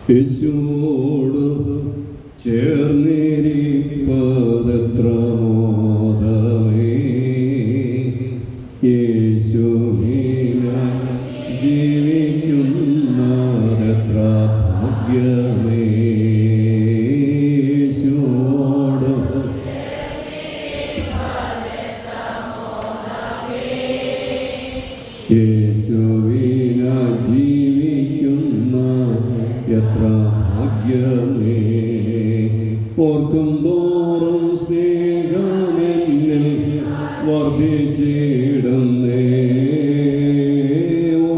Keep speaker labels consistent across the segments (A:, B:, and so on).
A: യേശുവോട് ചേർന്നിരിപ്പതെത്ര മോദമേ, യേശുവിനായി ജീവിക്കുന്നതെത്ര ഭാഗ്യമേ. യേശുവോട് യേശുവിനായി ജീവിക്കുന്ന എത്ര ഭാഗ്യമേ. ഓർക്കും തോറും സ്നേഹമെന്നിൽ വർദ്ധിച്ചിടുന്നേ,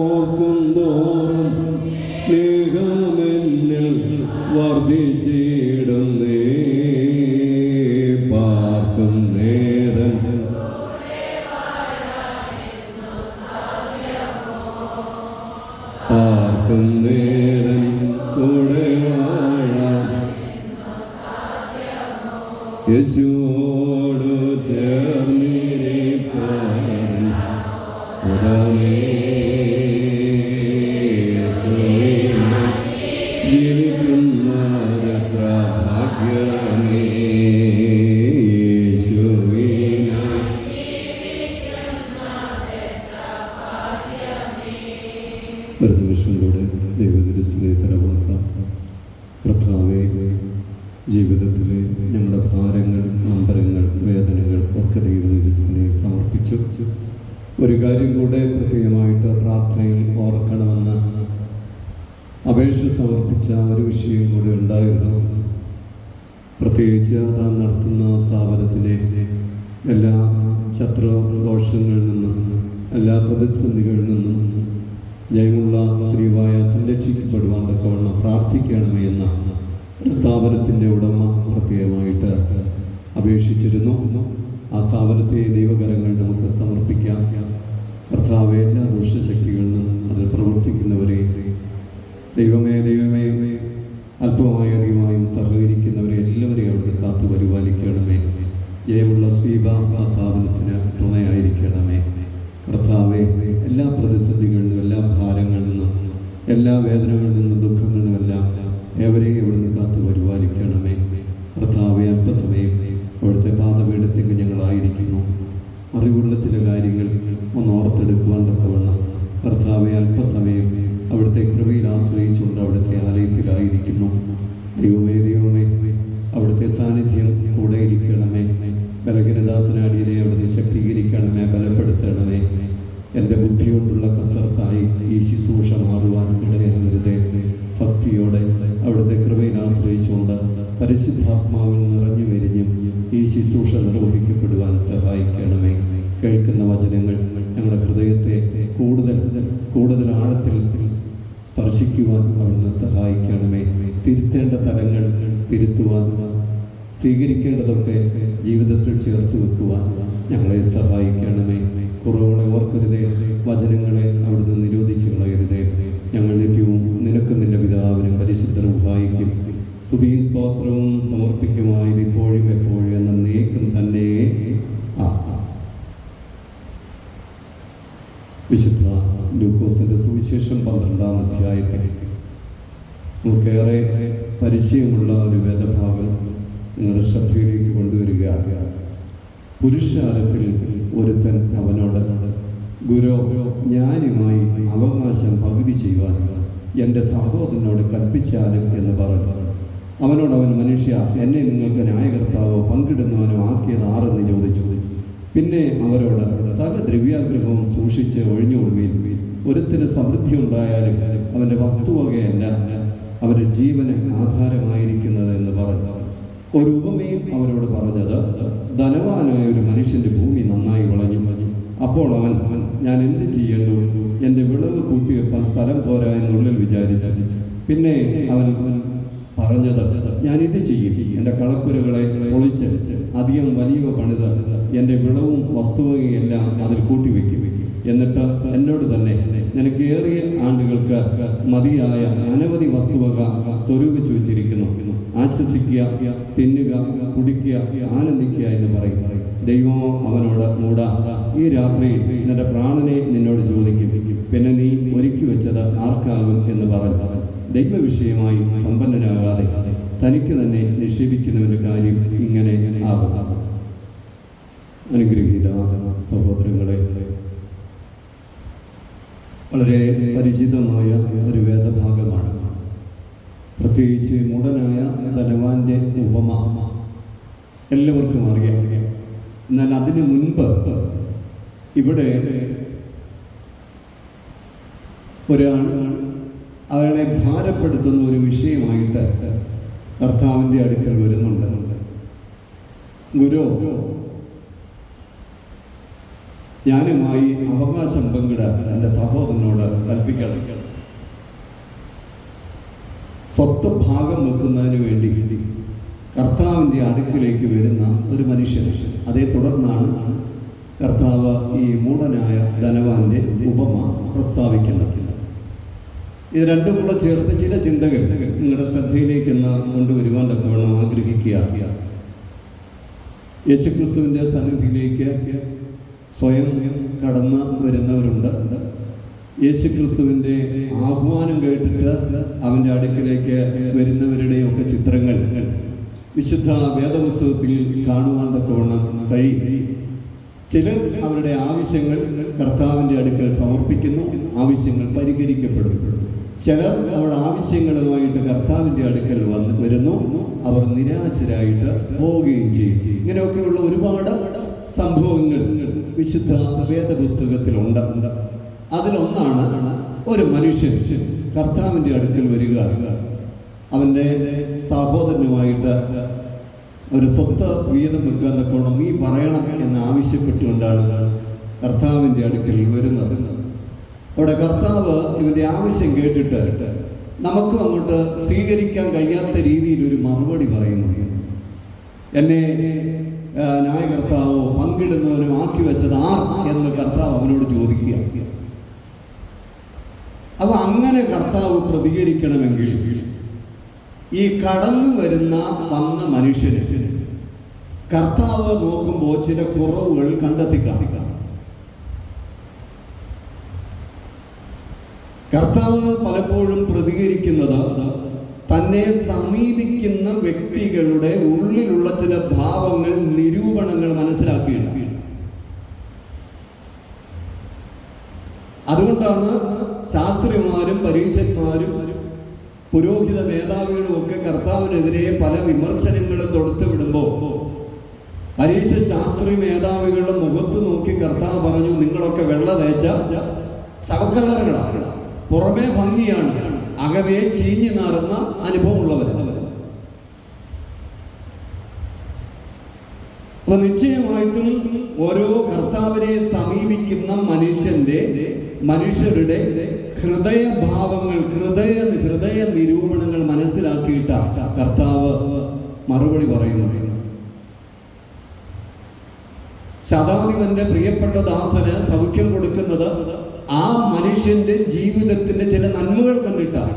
A: ഓർക്കും തോറും സ്നേഹമെന്നിൽ വർദ്ധിച്ചിടുന്നേ. പാർക്കും നേരൻ പാർക്കും നേരൻ കൂടെ വാഴാൻ യേശുവോട് ചേർന്നിരിപ്പാൻ ഉടമേ. ജീവിക്കുന്നതെത്ര ഭാഗ്യമേ. ഒരു നിമിഷം കൂടെ ദൈവദൃശ്യത്തെ തലമുറക്കാം. കർത്താവേ, ജീവിതത്തിലെ ഞങ്ങളുടെ ഭാരങ്ങൾ, നമ്പരങ്ങൾ, വേദനകൾ ഒക്കെ ദൈവദൃശ്യത്തെ സമർപ്പിച്ചു. ഒരു കാര്യം കൂടെ പ്രത്യേകമായിട്ട് പ്രാർത്ഥനയിൽ ഓർക്കണമെന്ന് അപേക്ഷ സമർപ്പിച്ച ഒരു വിഷയം കൂടെ ഉണ്ടായിരുന്നു. പ്രത്യേകിച്ച് താൻ നടത്തുന്ന സ്ഥാപനത്തിലെ എല്ലാ ശത്രുദോഷങ്ങളിൽ നിന്നും എല്ലാ പ്രതിസന്ധികളിൽ നിന്നും ജയമുള്ള ശ്രീവായ സംരക്ഷിക്കപ്പെടുവാൻ തക്കവണ്ണം പ്രാർത്ഥിക്കണമേ എന്ന സ്ഥാപനത്തിൻ്റെ ഉടമ പ്രത്യേകമായിട്ട് അപേക്ഷിച്ചിരുന്നു. ആ സ്ഥാപനത്തെ ദൈവകരങ്ങൾ നമുക്ക് സമർപ്പിക്കാം. കർത്താവ് എല്ലാ ദുഷ്ടശക്തികളിൽ നിന്നും അതിൽ പ്രവർത്തിക്കുന്നവരെ ദൈവമേ അല്പമായി അധികമായും സഹകരിക്കുന്നവരെ എല്ലാവരെയും അവിടുന്ന് കാത്തു പരിപാലിക്കണമേ. ജയമുള്ള ശ്രീവ ആ സ്ഥാപനത്തിന് തുണയായിരിക്കണമേ. കർത്താവെ, എല്ലാ പ്രതിസന്ധികളിലും എല്ലാ ഭാരങ്ങളിൽ നിന്നും എല്ലാ വേദനകളിൽ നിന്നും ദുഃഖങ്ങളിൽ നിന്നുമെല്ലാം ഏവരെയും ഇവിടുന്ന് കാത്തു പരിപാലിക്കണമേ. കർത്താവെ, അല്പസമയം അവിടുത്തെ പാദപീഠത്തേക്ക് ഞങ്ങളായിരിക്കുന്നു. അറിവുള്ള ചില കാര്യങ്ങൾ ഒന്ന് ഓർത്തെടുക്കുവാൻ തക്കവണ്ണം കർത്താവെ അല്പസമയം അവിടുത്തെ കൃപയിൽ ആശ്രയിച്ചുകൊണ്ട് അവിടുത്തെ ആലയത്തിലായിരിക്കുന്നു. ദൈവമേ അവിടുത്തെ സാന്നിധ്യം കൂടെ ഇരിക്കണമേ. ബലഹീനദാസനാടിയെ അവിടുന്ന് ശക്തീകരിക്കണമേ, ബലപ്പെടുത്തണമേ. എൻ്റെ ബുദ്ധി കൊണ്ടുള്ള കസർത്തായി ഈ ശുശ്രൂഷ മാറുവാൻ ഇടയാകരുതേ. ഭക്തിയോടെ അവിടുത്തെ കൃപയിൽ ആശ്രയിച്ചുകൊണ്ട് പരിശുദ്ധാത്മാവിൽ നിറഞ്ഞു വരിഞ്ഞും ഈ ശുശ്രൂഷ നിർവഹിക്കപ്പെടുവാൻ സഹായിക്കണമേ. കേൾക്കുന്ന വചനങ്ങൾ ഞങ്ങളുടെ ഹൃദയത്തെ കൂടുതൽ ആഴത്തിൽ സ്പർശിക്കുവാൻ അവിടുന്ന് സഹായിക്കണമേ. തിരുത്തേണ്ട തലങ്ങൾ തിരുത്തുവാൻ, സ്വീകരിക്കേണ്ടതൊക്കെ ജീവിതത്തിൽ ചേർത്ത് വെക്കുവാൻ ഞങ്ങളെ സഹായിക്കണമേ. കുറവുകളെ ഓർക്കരുതേ, വചനങ്ങളെ അവിടുന്ന് നിരോധിച്ചു കളയരുതേ. ഞങ്ങൾ നിത്യവും നിനക്കും നിന്റെ പിതാവിനും പരിശുദ്ധ റൂഹായിക്കും സ്തുതിയും സ്തോത്രവും സമർപ്പിക്കുമായത് ഇപ്പോഴും എപ്പോഴും എന്നേക്കും തന്നെ. വിശുദ്ധ ലൂക്കോസിന്റെ സുവിശേഷം 12-ാം അധ്യായത്തിൽ നമുക്കേറെ പരിചയമുള്ള ഒരു വേദഭാഗം നിങ്ങളുടെ ശ്രദ്ധയിലേക്ക് കൊണ്ടുവരികയാണ്. പുരുഷാരത്തിൽ ഒരുത്തൻ അവനോട്, ഗുരു, ഞാനുമായി അവകാശം പകുതി ചെയ്യുവാൻ എൻ്റെ സഹോദരനോട് കൽപ്പിച്ചാലും എന്ന് പറഞ്ഞു. അവൻ മനുഷ്യ, എന്നെ നിങ്ങൾക്ക് ന്യായകർത്താവോ പങ്കിടുന്നവനോ ആക്കിയത് ആരെന്ന് ചോദിച്ചു. പിന്നെ അവരോട്, സകല ദ്രവ്യാഗ്രഹവും സൂക്ഷിച്ച് ഒഴിഞ്ഞുകൊള്ളുവീൻ. ഒരുത്തിന് സമൃദ്ധി ഉണ്ടായാലും അവൻ്റെ വസ്തുവകയല്ല അവൻ്റെ ജീവന് ആധാരമായിരിക്കുന്നത് എന്ന് പറഞ്ഞു. ഒരു ഉപമയും അവരോട് പറഞ്ഞത്, ധനവാനായ ഒരു മനുഷ്യൻ്റെ ഭൂമി നന്നായി വിളഞ്ഞു. അപ്പോൾ അവൻ ഞാൻ എന്ത് ചെയ്യേണ്ടു? എൻ്റെ വിളവ് കൂട്ടിവെപ്പാൻ സ്ഥലം പോരാ എന്നുള്ളിൽ വിചാരിച്ചു. പിന്നെ അവൻ പറഞ്ഞത്, ഞാനിത് ചെയ്യും, എൻ്റെ കളപ്പുരകളെ പൊളിച്ച് അധികം വലിയ പണിത് എൻ്റെ വിളവും വസ്തുവകയെല്ലാം അതിൽ കൂട്ടിവെക്കും. എന്നിട്ട് എന്നോട് തന്നെ, നിനക്കേറിയ ആണ്ടുകൾക്ക് മതിയായ അനവധി വസ്തുവക സ്വരൂപിച്ചു വെച്ചിരിക്കുന്നു. ആശ്വസിക്കുക, തിന്നുക, കുടിക്കുക, ആനന്ദിക്കുക എന്ന് പറയും. ദൈവമോ അവനോട്, മൂടാ, ഈ രാത്രിയിൽ നിന്റെ പ്രാണനെ നിന്നോട് ചോദിക്കും. പിന്നെ നീ ഒരുക്കി വെച്ചത് ആർക്കാകും എന്ന് പറഞ്ഞു. ദൈവവിഷയമായി സമ്പന്നനാകാതെ തനിക്ക് തന്നെ നിക്ഷേപിക്കുന്നവൻ്റെ കാര്യം ഇങ്ങനെ ആകും. അനുഗ്രഹീത സഹോദരങ്ങളെ, വളരെ പരിചിതമായ ഒരു വേദഭാഗമാണ്. പ്രത്യേകിച്ച് മൂഢനായ ധനവാന്റെ ഉപമ എല്ലാവർക്കും അറിയാം. എന്നാൽ അതിനു മുൻപ് ഇവിടെ ഒരാൾ അയാളെ ഭാരപ്പെടുത്തുന്ന ഒരു വിഷയമായിട്ട് കർത്താവിൻ്റെ അടുക്കൽ വരുന്നുണ്ട്. ഗുരു, ഞാനുമായി അവകാശം പങ്കിടാൻ എൻ്റെ സഹോദരനോട് കൽപ്പിക്കണം. സ്വത്ത് ഭാഗം വെക്കുന്നതിന് വേണ്ടി കർത്താവിൻ്റെ അടുക്കിലേക്ക് വരുന്ന ഒരു മനുഷ്യൻ. അതേ തുടർന്നാണ് കർത്താവ് ഈ മൂഢനായ ധനവാന്റെ ഉപമ പ്രസ്താവിക്കുന്നത്. ഇത് രണ്ടും കൂടെ ചേർത്ത് ചില ചിന്തകൾ നിങ്ങളുടെ ശ്രദ്ധയിലേക്ക് കൊണ്ടുവരുവാൻ തക്കവണ്ണം ആഗ്രഹിക്കുക. യേശുക്രിസ്തുവിൻ്റെ സന്നിധിയിലേക്ക് സ്വയം കടന്നു വരുന്നവരുണ്ട്. യേശുക്രിസ്തുവിൻ്റെ ആഹ്വാനം കേട്ടിട്ട് അവൻ്റെ അടുക്കിലേക്ക് വരുന്നവരുടെയൊക്കെ ചിത്രങ്ങൾ വിശുദ്ധ വേദപുസ്തകത്തിൽ കാണുവാൻ തക്കവണ്ണം കഴിയും. ചിലർ അവരുടെ ആവശ്യങ്ങൾ കർത്താവിൻ്റെ അടുക്കൽ സമർപ്പിക്കുന്നു, ആവശ്യങ്ങൾ പരിഹരിക്കപ്പെടും. ചിലർ അവരുടെ ആവശ്യങ്ങളുമായിട്ട് കർത്താവിൻ്റെ അടുക്കൽ വരുന്നു, അവർ നിരാശരായിട്ട് പോവുകയും ചെയ്യും. ഇങ്ങനെയൊക്കെയുള്ള ഒരുപാട് സംഭവങ്ങൾ വിശുദ്ധ വേദപുസ്തകത്തിലുണ്ട്. അതിലൊന്നാണ് ഒരു മനുഷ്യൻ കർത്താവിൻ്റെ അടുക്കൽ വരിക, അവൻ്റെ സഹോദരനുമായിട്ട് ഒരു സ്വത്ത് വീതം വെക്കാൻ തക്കോണം നീ പറയണം എന്ന് ആവശ്യപ്പെട്ടുകൊണ്ടാണ് കർത്താവിൻ്റെ അടുക്കൽ വരുന്നത്. അവിടെ കർത്താവ് ഇവൻ്റെ ആവശ്യം കേട്ടിട്ട് നമുക്കും അങ്ങോട്ട് സ്വീകരിക്കാൻ കഴിയാത്ത രീതിയിൽ ഒരു മറുപടി പറയുന്നു. എന്നെ ന്യായകർത്താവോ പങ്കിടുന്നവനോ ആക്കി വെച്ചത് ആർ എന്ന് കർത്താവ് അവനോട് ചോദിക്കുക. അപ്പൊ അങ്ങനെ കർത്താവ് പ്രതികരിക്കണമെങ്കിൽ ഈ കടന്നു വന്ന മനുഷ്യന് കർത്താവ് നോക്കുമ്പോൾ ചില കുറവുകൾ കണ്ടെത്തി കാണിക്കണം. കർത്താവ് പലപ്പോഴും പ്രതികരിക്കുന്നത് തന്നെ സമീപിക്കുന്ന വ്യക്തികളുടെ ഉള്ളിലുള്ള ചില ഭാവങ്ങൾ, നിരൂപണങ്ങൾ മനസ്സിലാക്കിയില്ല. അതുകൊണ്ടാണ് ശാസ്ത്രിമാരും പരീശന്മാരും പുരോഹിത മേധാവികളും ഒക്കെ കർത്താവിനെതിരെ പല വിമർശനങ്ങളും തൊടുത്തുവിടുമ്പോൾ പരീശ ശാസ്ത്രി മേധാവികളുടെ മുഖത്ത് നോക്കി കർത്താവ് പറഞ്ഞു, നിങ്ങളൊക്കെ വെള്ള തേച്ച ശവക്കലറുകളാണ്, പുറമേ ഭംഗിയാണ്, അകവേ ചീഞ്ഞു നാറുന്ന അനുഭവമുള്ളവർ. അപ്പൊ നിശ്ചയമായിട്ടും ഓരോ കർത്താവിനെ സമീപിക്കുന്ന മനുഷ്യരുടെ ഹൃദയഭാവങ്ങൾ, ഹൃദയ നിരൂപണങ്ങൾ മനസ്സിലാക്കിയിട്ട കർത്താവ് മറുപടി പറയുന്നു. ശതാധിപന്റെ പ്രിയപ്പെട്ട ദാസന് സൗഖ്യം കൊടുക്കുന്നത് ആ മനുഷ്യന്റെ ജീവിതത്തിന്റെ ചില നന്മകൾ കണ്ടിട്ടാണ്.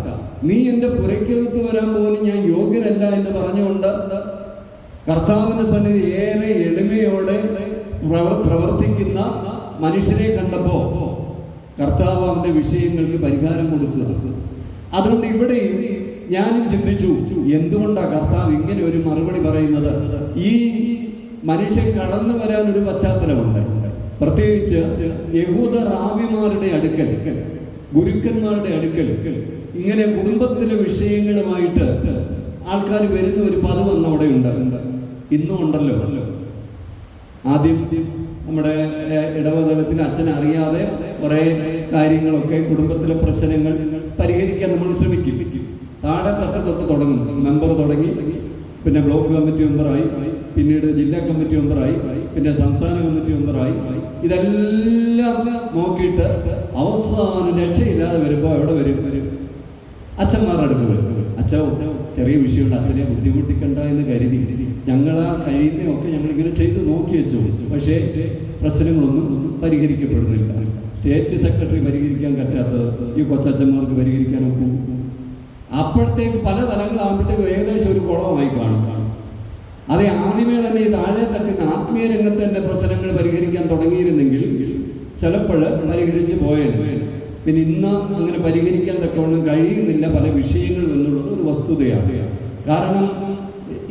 A: നീ എൻ്റെ പുരയ്ക്കകത്ത് വരാൻ പോലും ഞാൻ യോഗ്യനല്ല എന്ന് പറഞ്ഞുകൊണ്ട് കർത്താവിന്റെ സന്നിധി ഏറെ എളിമയോടെ പ്രവർത്തിക്കുന്ന മനുഷ്യനെ കണ്ടപ്പോ കർത്താവ് അവന്റെ വിഷയങ്ങൾക്ക് പരിഹാരം കൊടുക്കുക. അതുകൊണ്ട് ഇവിടെ ഞാനും ചിന്തിച്ചു, എന്തുകൊണ്ടാണ് കർത്താവ് ഇങ്ങനെ ഒരു മറുപടി പറയുന്നത്? ഈ മനുഷ്യൻ കടന്നു വരാൻ ഒരു പശ്ചാത്തലമുണ്ട്. പ്രത്യേകിച്ച് യഹൂദ റാബിമാരുടെ അടുക്കൽ, ഗുരുക്കന്മാരുടെ അടുക്കൽ ഇങ്ങനെ കുടുംബത്തിലെ വിഷയങ്ങളുമായിട്ട് ആൾക്കാർ വരുന്ന ഒരു പതിവ് അന്ന് അവിടെ ഉണ്ട്, ഇന്നും ഉണ്ടല്ലോ. ആദ്യം നമ്മുടെ ഇടവതലത്തിൽ അച്ഛൻ അറിയാതെ കുറേ കാര്യങ്ങളൊക്കെ കുടുംബത്തിലെ പ്രശ്നങ്ങൾ പരിഹരിക്കാൻ നമ്മൾ ശ്രമിക്കും. താഴെ തട്ട് തൊട്ട് തുടങ്ങും. മെമ്പർ തുടങ്ങി, പിന്നെ ബ്ലോക്ക് കമ്മിറ്റി മെമ്പറായി, പിന്നീട് ജില്ലാ കമ്മിറ്റി മെമ്പറായി, പിന്നെ സംസ്ഥാന കമ്മിറ്റി മെമ്പറായി. ഇതെല്ലാം നോക്കിയിട്ട് അവസാനം രക്ഷയില്ലാതെ വരുമ്പോൾ എവിടെ വരും? അച്ഛന്മാരുടെ അടുത്ത് വരും. അച്ഛൻ ചെറിയ വിഷയമുണ്ട്, അച്ഛനെ ബുദ്ധിമുട്ടിക്കണ്ട എന്ന് കരുതി ഞങ്ങളാ കഴിയുന്നതൊക്കെ ഞങ്ങളിങ്ങനെ ചെയ്ത് നോക്കി വെച്ചു. പക്ഷേ പ്രശ്നങ്ങളൊന്നും പരിഹരിക്കപ്പെടുന്നില്ല. സ്റ്റേറ്റ് സെക്രട്ടറി പരിഹരിക്കാൻ പറ്റാത്തത് ഈ കൊച്ചച്ഛന്മാർക്ക് പരിഹരിക്കാൻ ഒക്കും. അപ്പോഴത്തേക്ക് പല തലങ്ങളാകുമ്പോഴത്തേക്കും ഏകദേശം ഒരു കുളമായി കാണും. അതേ ആദ്യമേ തന്നെ ഈ താഴെ തട്ടുന്ന ആത്മീയ രംഗത്തെ പ്രശ്നങ്ങൾ പരിഹരിക്കാൻ തുടങ്ങിയിരുന്നെങ്കിൽ ചിലപ്പോൾ പരിഹരിച്ച് പോയത്. പിന്നെ ഇന്ന് അങ്ങനെ പരിഹരിക്കാൻ തക്കവണ്ണം കഴിയുന്നില്ല പല വിഷയങ്ങളും എന്നുള്ളത് ഒരു വസ്തുതയാണ്. കാരണം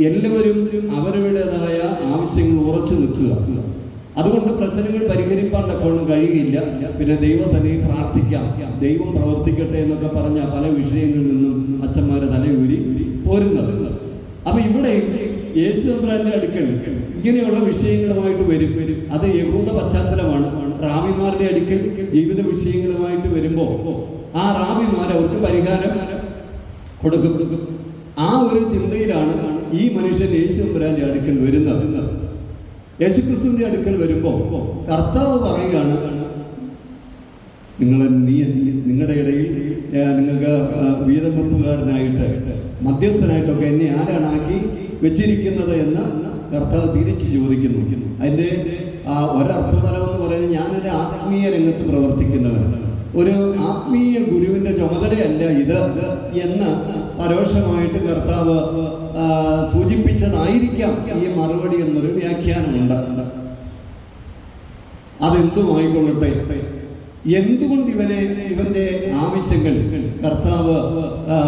A: എല്ലാവരും അവരുടേതായ ആവശ്യങ്ങൾ ഉറച്ചു നിൽക്കുക. അതുകൊണ്ട് പ്രശ്നങ്ങൾ പരിഹരിക്കാൻ തക്കവണ്ണം കഴിയില്ല. പിന്നെ ദൈവസന്നിധി പ്രാർത്ഥിക്കാം, ദൈവം പ്രവർത്തിക്കട്ടെ എന്നൊക്കെ പറഞ്ഞ പല വിഷയങ്ങളിൽ നിന്നും അച്ഛന്മാരെ തലയൂരി പോരുന്നത്. അപ്പൊ ഇവിടെ യേശു തമ്പുരാന്റെ അടുക്കൽ ഇങ്ങനെയുള്ള വിഷയങ്ങളുമായിട്ട് വരും. അത് യഹൂദ പശ്ചാത്തലമാണ്. റാബിമാരുടെ അടുക്കൽ ജീവിത വിഷയങ്ങളുമായിട്ട് വരുമ്പോൾ ആ റാബിമാർ അവർക്ക് പരിഹാരം കൊടുക്കും. ആ ഒരു ചിന്തയിലാണ് ഈ മനുഷ്യൻ യേശു തമ്പുരാന്റെ അടുക്കൽ വരുന്നത്. യേശുക്രിസ്തുവിന്റെ അടുക്കൽ വരുമ്പോൾ കർത്താവ് പറയുകയാണ്, നിങ്ങളുടെ ഇടയിൽ നിങ്ങൾക്ക് വീതം വെപ്പുകാരനായിട്ട് മധ്യസ്ഥനായിട്ടൊക്കെ എന്നെ ആരാണ് ആക്കി വെച്ചിരിക്കുന്നത് എന്ന് കർത്താവ് തിരിച്ചു ചോദിക്കുന്നു. അതിൻ്റെ ഒരർത്ഥതലം എന്ന് പറയുന്നത് ഞാനൊരു ആത്മീയ രംഗത്ത് പ്രവർത്തിക്കുന്നവനാണ്, ഒരു ആത്മീയ ഗുരുവിൻ്റെ ചുമതലയല്ല ഇത് എന്ന് പരോക്ഷമായിട്ട് കർത്താവ് സൂചിപ്പിച്ചതായിരിക്കാം ഈ മറുപടി എന്നൊരു വ്യാഖ്യാനമുണ്ട്. അതെന്തുമായിക്കൊള്ളട്ടെ, എന്തുകൊണ്ട് ഇവന്റെ ആവശ്യങ്ങൾ കർത്താവ്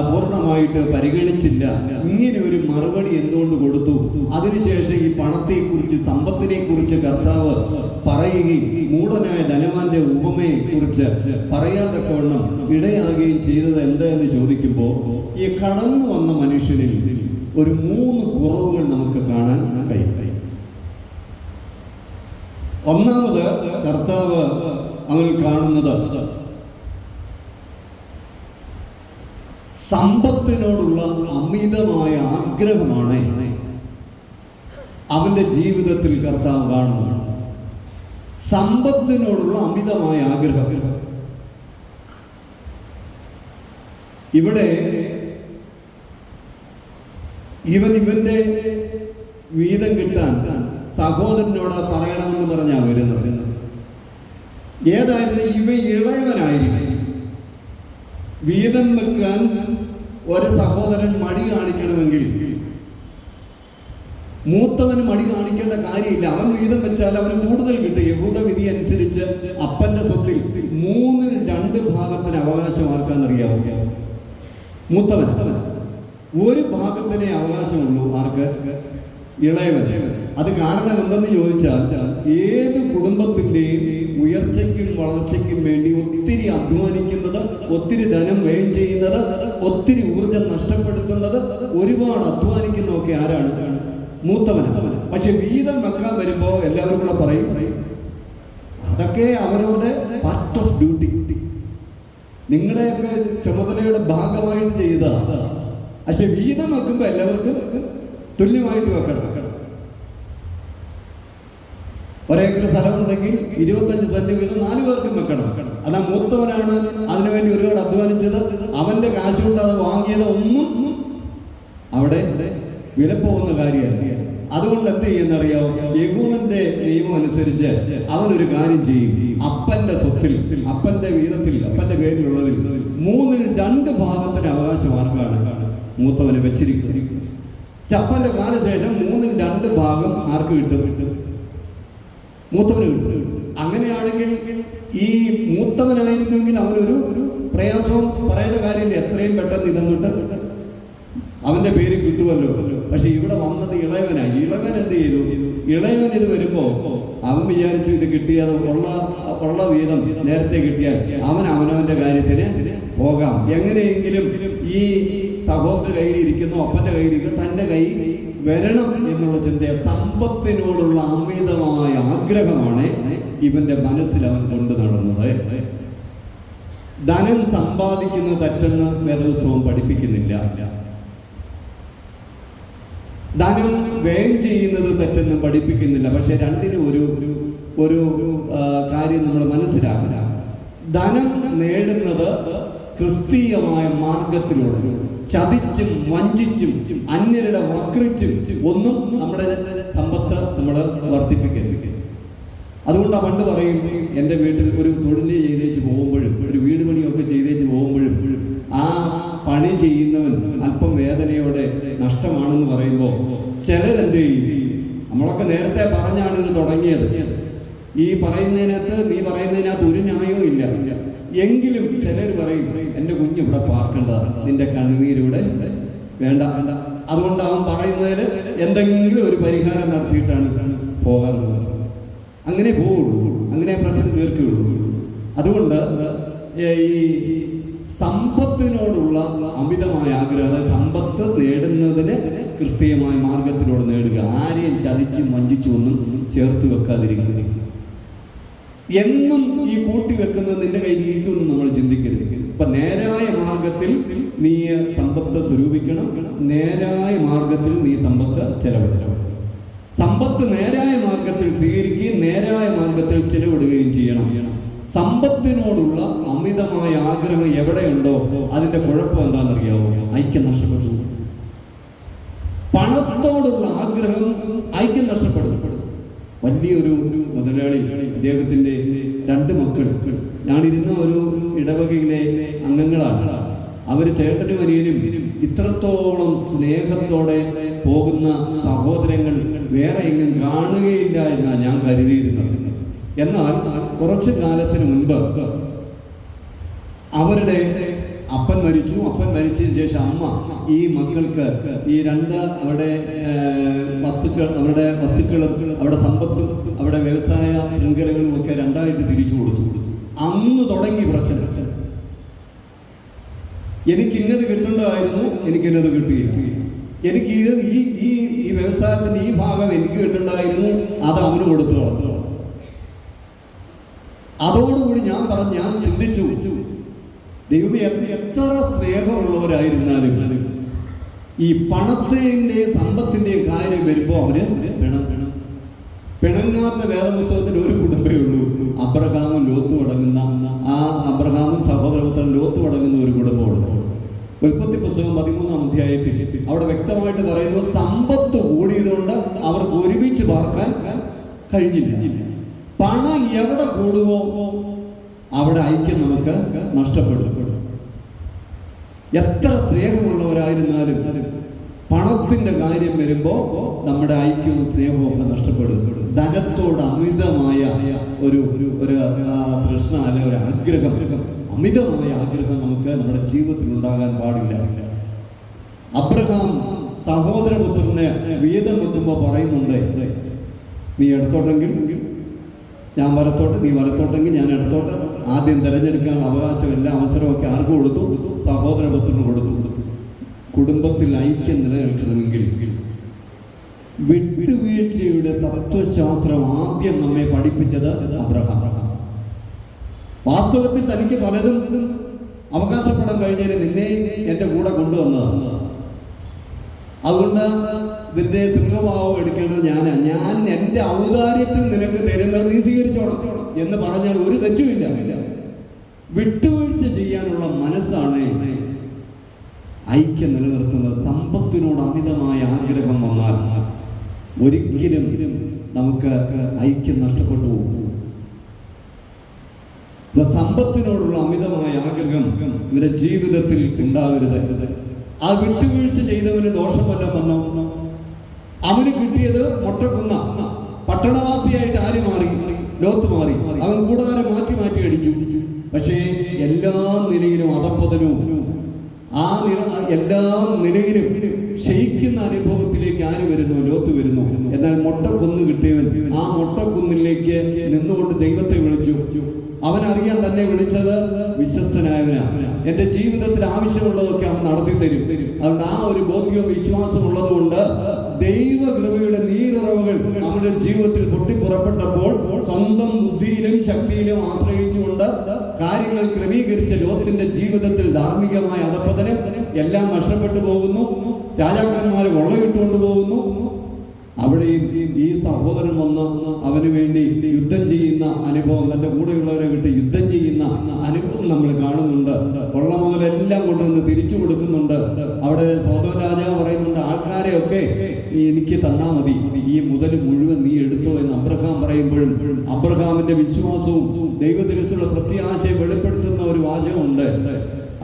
A: പൂർണ്ണമായിട്ട് പരിഗണിച്ചില്ല, ഇങ്ങനെ ഒരു മറുപടി എന്തുകൊണ്ട് കൊടുത്തു? അതിനുശേഷം ഈ പണത്തെക്കുറിച്ച്, സമ്പത്തിനെ കുറിച്ച് കർത്താവ് പറയുകയും മൂഢനായ ധനവാന്റെ ഉപമയെ കുറിച്ച് പറയാത്തക്കവണ്ണം ഇടയാകുകയും ചെയ്തത് എന്താന്ന് ചോദിക്കുമ്പോൾ ഈ കടന്നു വന്ന മനുഷ്യനിൽ ഒരു 3 കുറവുകൾ നമുക്ക് കാണാൻ കഴിയും. ഒന്നാമത് കർത്താവ് അവൻ കാണുന്നത് സമ്പത്തിനോടുള്ള അമിതമായ ആഗ്രഹമാണ് അവന്റെ ജീവിതത്തിൽ കർത്താവ് കാണുന്നത്. സമ്പത്തിനോടുള്ള അമിതമായ ആഗ്രഹം. ഇവിടെ ഇവന്റെ വീതം കിട്ടാൻ സഹോദരനോട് പറയണമെന്ന് പറഞ്ഞാ വരുന്നത്. ഏതായാലും ഇവ ഇളയവനായിരിക്കും. വീതം വെക്കാൻ ഒരു സഹോദരൻ മടി കാണിക്കണമെങ്കിൽ മൂത്തവന് മടി കാണിക്കേണ്ട കാര്യമില്ല. അവൻ വീതം വെച്ചാൽ അവന് കൂടുതൽ കിട്ടും. യഹൂദ വിധി അനുസരിച്ച് അപ്പന്റെ സ്വത്തിൽ 2/3 ഭാഗത്തിന് അവകാശം ആർക്കാന്നറിയാവോ? മൂത്തവൻ. 1 ഭാഗത്തിനെ അവകാശമുള്ളൂ. ആർക്ക്? ഇളയവന്. അത് കാരണം എന്തെന്ന് ചോദിച്ചാൽ, ഏത് കുടുംബത്തിൻ്റെയും ഉയർച്ചയ്ക്കും വളർച്ചയ്ക്കും വേണ്ടി ഒത്തിരി അധ്വാനിക്കുന്നത്, ഒത്തിരി ധനം വ്യയം ചെയ്യുന്നത്, ഒത്തിരി ഊർജം നഷ്ടപ്പെടുത്തുന്നത്, ഒരുപാട് അധ്വാനിക്കുന്നതൊക്കെ ആരാണ്? മൂത്തവനാണ്. പക്ഷെ വീതം വെക്കാൻ വരുമ്പോൾ എല്ലാവരും കൂടെ പറയും അതൊക്കെ അവരുടെ പാർട്ട് ഓഫ് ഡ്യൂട്ടി, നിങ്ങളുടെയൊക്കെ ചുമതലയുടെ ഭാഗമായിട്ട് ചെയ്തതാണ്. പക്ഷെ വീതം വെക്കുമ്പോൾ എല്ലാവർക്കും തുല്യമായിട്ട് വെക്കണം. 1 ഏക്കർ സ്ഥലമുണ്ടെങ്കിൽ 25 സെന്റ് വീതം 4 പേർക്കും വെക്കണം. അല്ല മൂത്തവനാണ് അതിനുവേണ്ടി ഒരുപാട് അധ്വാനിച്ചത്, അവന്റെ കാശുകൊണ്ട് അത് വാങ്ങിയത് ഒന്നും അവിടെ വിലപ്പോകുന്ന കാര്യമല്ല. അതുകൊണ്ട് എന്ത് ചെയ്യുന്നറിയാവോ? യഹൂദന്റെ നിയമം അനുസരിച്ച് അവനൊരു കാര്യം ചെയ്യും. അപ്പന്റെ സ്വത്തിൽ, അപ്പന്റെ വീതത്തിൽ, അപ്പന്റെ പേരിലുള്ളതിൽ 2/3 ഭാഗത്തിന് അവകാശം ആർക്കാണ്? മൂത്തവന് വെച്ചിരിക്കും. അപ്പന്റെ കാലശേഷം 2/3 ഭാഗം ആർക്ക് കിട്ടും? മൂത്തവന് കിട്ടും. അങ്ങനെയാണെങ്കിൽ ഈ മൂത്തവനായിരുന്നെങ്കിൽ അവനൊരു പ്രയാസവും പറയേണ്ട കാര്യമില്ല. എത്രയും പെട്ടെന്ന് ഇതങ്ങോട്ട് അവന്റെ പേര് കിട്ടുമല്ലോ. പക്ഷെ ഇവിടെ വന്നത് ഇളയവനായി. ഇളവൻ എന്ത് ചെയ്തു? ഇളയവൻ ഇത് വരുമ്പോ അവൻ വിചാരിച്ചു ഇത് കിട്ടിയത് ഉള്ള വീതം നേരത്തെ കിട്ടിയാൽ അവനവന്റെ കാര്യത്തിന് പോകാം, എങ്ങനെയെങ്കിലും ഈ സഹോദരന്റെ കയ്യിൽ ഇരിക്കുന്നു, അപ്പന്റെ കയ്യിലിരിക്കുന്നു, തന്റെ കൈ വരണം എന്നുള്ള ചിന്ത, സമ്പത്തിനോടുള്ള അമിതമായ ആഗ്രഹമാണ് ഇവന്റെ മനസ്സിൽ അവൻ കൊണ്ടു നടന്നത്. ധനം സമ്പാദിക്കുന്നത് തെറ്റെന്ന് വേദപുസ്തകം പഠിപ്പിക്കുന്നില്ല. ധനം വ്യയം ചെയ്യുന്നത് തെറ്റെന്ന് പഠിപ്പിക്കുന്നില്ല. പക്ഷെ രണ്ടിനും ഒരു കാര്യം നമ്മൾ മനസ്സിലാക്കില്ല. ധനം നേടുന്നത് ക്രിസ്തീയമായ മാർഗത്തിലൂടെ, ചതിച്ചും വഞ്ചിച്ചും അന്യരുടെ വക്രിച്ചും ഒന്നും നമ്മുടെ സമ്പത്ത് നമ്മൾ വർദ്ധിപ്പിക്കരുത്. അതുകൊണ്ട് പണ്ട് പറയും, എൻ്റെ വീട്ടിൽ ഒരു തൊഴിൽ ചെയ്തേച്ച് പോകുമ്പോഴും, ഒരു വീട് പണിയൊക്കെ ചെയ്തേച്ച് പോകുമ്പോഴും ആ പണി ചെയ്യുന്നവൻ അല്പം വേദനയോടെ നഷ്ടമാണെന്ന് പറയുമ്പോൾ ചിലരെന്ത് ചെയ്യും? നമ്മളൊക്കെ നേരത്തെ പറഞ്ഞാണ് ഇത് തുടങ്ങിയത്. ഈ പറയുന്നതിനകത്ത്, നീ പറയുന്നതിനകത്ത് ഒരു ന്യായവും ഇല്ല. എങ്കിലും ചിലർ പറയും എൻ്റെ കുഞ്ഞ് ഇവിടെ പാർക്കേണ്ടതാണ്, നിന്റെ കണ്ണുനീരിവിടെ വേണ്ട. അതുകൊണ്ട് അവൻ പറയുന്നതിൽ എന്തെങ്കിലും ഒരു പരിഹാരം നടത്തിയിട്ടാണ് പോകാറുള്ളത്. അങ്ങനെ പോവുള്ളൂ, അങ്ങനെ പ്രശ്നം തീർക്കുകയുള്ളൂ. അതുകൊണ്ട് ഈ സമ്പത്തിനോടുള്ള അമിതമായ ആഗ്രഹം, അതായത് സമ്പത്ത് നേടുന്നതിന് ക്രിസ്തീയമായ മാർഗത്തിലൂടെ നേടുക, ആരെയും ചതിച്ചും വഞ്ചിച്ചും ഒന്നും ചേർത്ത് വെക്കാതിരിക്കുക. എന്നും ഈ കൂട്ടി വെക്കുന്നത് നിന്റെ കയ്യിൽ ഇരിക്കുമെന്ന് നമ്മൾ ചിന്തിക്കരുത്. ഇപ്പൊ നേരായ മാർഗത്തിൽ നീ സമ്പത്ത് സ്വരൂപിക്കണം, നേരായ മാർഗത്തിൽ നീ സമ്പത്ത് ചെലവിടണം. സമ്പത്ത് നേരായ മാർഗത്തിൽ സ്വീകരിക്കുകയും നേരായ മാർഗത്തിൽ ചെലവിടുകയും ചെയ്യണം. സമ്പത്തിനോടുള്ള അമിതമായ ആഗ്രഹം എവിടെയുണ്ടോ അതിന്റെ കുഴപ്പം എന്താണെന്നറിയാവോ? ഐക്യം നഷ്ടപ്പെട്ടു. പണത്തോടുള്ള ആഗ്രഹം ഐക്യം നഷ്ടപ്പെടും. വലിയൊരു മുതലാളി, അദ്ദേഹത്തിന്റെ 2 മക്കൾ, ഞാനിരുന്ന ഒരു ഇടവകയിലെ അംഗങ്ങളാണ്. അവര് ചേട്ടനും അനിയനും ഇത്രത്തോളം സ്നേഹത്തോടെ പോകുന്ന സഹോദരങ്ങൾ വേറെ എങ്ങും കാണുകയില്ല എന്നാണ് ഞാൻ കരുതിയിരുന്നത്. എന്നാൽ കുറച്ചു കാലത്തിന് മുൻപ് അവരുടെ അപ്പൻ മരിച്ചു. അപ്പൻ മരിച്ചതിന് ശേഷം അമ്മ ഈ മക്കൾക്ക് ഈ 2 അവരുടെ വസ്തുക്കളും അവരുടെ സമ്പത്തും അവരുടെ വ്യവസായ ശൃംഖലകളും ഒക്കെ 2ആയിട്ട് തിരിച്ചു കൊടുത്തു. അന്ന് തുടങ്ങി പ്രശ്നം. എനിക്ക് ഇന്നത് കിട്ടേണ്ടതായിരുന്നു, എനിക്കിന്നത് കിട്ടിയില്ല. എനിക്ക് ഈ വ്യവസായത്തിന്റെ ഈ ഭാഗം എനിക്ക് കിട്ടേണ്ടതായിരുന്നു, അത് അവന് കൊടുത്തു. അതോടുകൂടി ഞാൻ ചിന്തിച്ചു, ദൈവമേ, എത്ര സ്നേഹമുള്ളവരായിരുന്നാലും ഈ പണത്തിന്റെ സമ്പത്തിന്റെ കാര്യം വരുമ്പോൾ അവര് പിണങ്ങാത്ത വേദപുസ്തകത്തിൽ ഒരു കുടുംബമേ ഉള്ളൂ. അബ്രഹാമും ലോത്തും അടങ്ങുന്ന, ആ അബ്രഹാമും സഹോദരപുത്രൻ ലോത്തും അടങ്ങുന്ന ഒരു കുടുംബമുണ്ട്. ഉൽപ്പത്തി പുസ്തകം 13-ാം അധ്യായത്തിൽ അവിടെ വ്യക്തമായിട്ട് പറയുന്നു, സമ്പത്ത് കൂടിയതുകൊണ്ട് അവർക്ക് ഒരുമിച്ച് പാർക്കാൻ കഴിഞ്ഞില്ല. പണം എവിടെ കൂടുമോ അവിടെ ഐക്യം നമുക്ക് നഷ്ടപ്പെടും. എത്ര സ്നേഹമുള്ളവരായിരുന്നാലും പണത്തിന്റെ കാര്യം വരുമ്പോ നമ്മുടെ ഐക്യവും സ്നേഹവും ഒക്കെ നഷ്ടപ്പെടും. ധനത്തോട് അമിതമായ ഒരു തൃഷ്ണ, അല്ലെ ഒരു ആഗ്രഹം, അമിതമായ ആഗ്രഹം നമുക്ക് നമ്മുടെ ജീവിതത്തിൽ ഉണ്ടാകാൻ പാടില്ല. അബ്രഹാം സഹോദരപുത്രനെ വീതം വെക്കുമ്പോൾ പറയുന്നുണ്ട്, നീ എടുത്തോട്ടെങ്കിൽ ഞാൻ വലത്തോട്ട്, നീ വലത്തോട്ടെങ്കിൽ ഞാൻ എടുത്തോട്ട്. ആദ്യം തിരഞ്ഞെടുക്കാൻ അവകാശം, എല്ലാ അവസരമൊക്കെ ആർക്ക് കൊടുത്തു? സഹോദരപുത്രന് കൊടുത്തു. കുടുംബത്തിൽ ഐക്യം നിലനിൽക്കണമെങ്കിൽ വിട്ടുവീഴ്ചയുടെ തത്വശാസ്ത്രം ആദ്യം നമ്മെ പഠിപ്പിച്ചത് അബ്രഹാം. വാസ്തവത്തിൽ തനിക്ക് പലതും അവകാശപ്പെടാൻ കഴിഞ്ഞാൽ നിന്നെ എൻ്റെ കൂടെ കൊണ്ടുവന്നതാണ്. അതുകൊണ്ട് ഇതിന്റെ സിംഹഭാവം എടുക്കേണ്ടത് ഞാൻ എൻ്റെ ഔദാര്യത്തിൽ നിനക്ക് തരുന്നത് നീ സ്വീകരിച്ചോണം എന്ന് പറഞ്ഞാൽ ഒരു തെറ്റുമില്ല. വിട്ടുവീഴ്ച ചെയ്യാനുള്ള മനസ്സാണ് ഐക്യം നിലനിർത്തുന്നത്. സമ്പത്തിനോട് അമിതമായ ആഗ്രഹം വന്നാൽ ഒരിക്കലും നമുക്ക് ഐക്യം നഷ്ടപ്പെട്ടു പോകും. സമ്പത്തിനോടുള്ള അമിതമായ ആഗ്രഹം ഇവരുടെ ജീവിതത്തിൽ ഉണ്ടാകരുത്. ആ വിട്ടുവീഴ്ച ചെയ്തവന് ദോഷമല്ല വന്നോ? അവന് കിട്ടിയത് മൊട്ടക്കുന്ന പട്ടണവാസിയായിട്ട് ആര് മാറി? ലോത്ത് മാറി. അവൻ കൂടാരം മാറ്റി അടിച്ചു. പക്ഷേ എല്ലാ നിലയിലും അധപ്പതനവും, എല്ലാ നിലയിലും ക്ഷയിക്കുന്ന അനുഭവത്തിലേക്ക് ആര് വരുന്നു? ലോത്ത് വരുന്നു. എന്നാൽ മൊട്ടക്കുന്ന് കിട്ടിയവൻ ആ മൊട്ടക്കുന്നിലേക്ക് നിന്നുകൊണ്ട് ദൈവത്തെ വിളിച്ചു. അവനറിയാൻ തന്നെ വിളിച്ചത് വിശ്വസ്തനായവനാണ്. എൻ്റെ ജീവിതത്തിൽ ആവശ്യമുള്ളതൊക്കെ അവൻ നടത്തി തരും. അതുകൊണ്ട് ആ ഒരു ബോധ്യവും വിശ്വാസം ഉള്ളതുകൊണ്ട് ദൈവകൃപയുടെ നീരുറവുകൾ അവന്റെ ജീവിതത്തിൽ പൊട്ടിപ്പുറപ്പെട്ടപ്പോൾ സ്വന്തം ബുദ്ധിയിലും ശക്തിയിലും ആശ്രയിച്ചുകൊണ്ട് കാര്യങ്ങൾ ക്രമീകരിച്ച ലോത്തിന്റെ ജീവിതത്തിൽ ധാർമ്മികമായ അധപ്പതനം എല്ലാം നഷ്ടപ്പെട്ടു പോകുന്നു. രാജാക്കന്മാർ കൊള്ളയിട്ടുകൊണ്ട് പോകുന്നു. അവിടെയും ഈ സഹോദരൻ വന്ന് അവന് വേണ്ടി യുദ്ധം ചെയ്യുന്ന അനുഭവം, തൻ്റെ കൂടെയുള്ളവരെ വിട്ട് യുദ്ധം ചെയ്യുന്ന അനുഭവം നമ്മൾ കാണുന്നുണ്ട്. കൊള്ള മുതലെല്ലാം കൊണ്ടുവന്ന് തിരിച്ചു കൊടുക്കുന്നുണ്ട്. അവിടെ സോദോം രാജാവ് പറയുന്നുണ്ട്, ആൾക്കാരെയൊക്കെ എനിക്ക് തന്നാ മതി, ഈ മുതൽ മുഴുവൻ നീ എടുത്തോ എന്ന് അബ്രഹാം പറയുമ്പോഴും അബ്രഹാമിന്റെ വിശ്വാസവും ദൈവത്തിലുള്ള പ്രത്യാശയെ വെളിപ്പെടുത്തുന്ന ഒരു വാചകമുണ്ട്.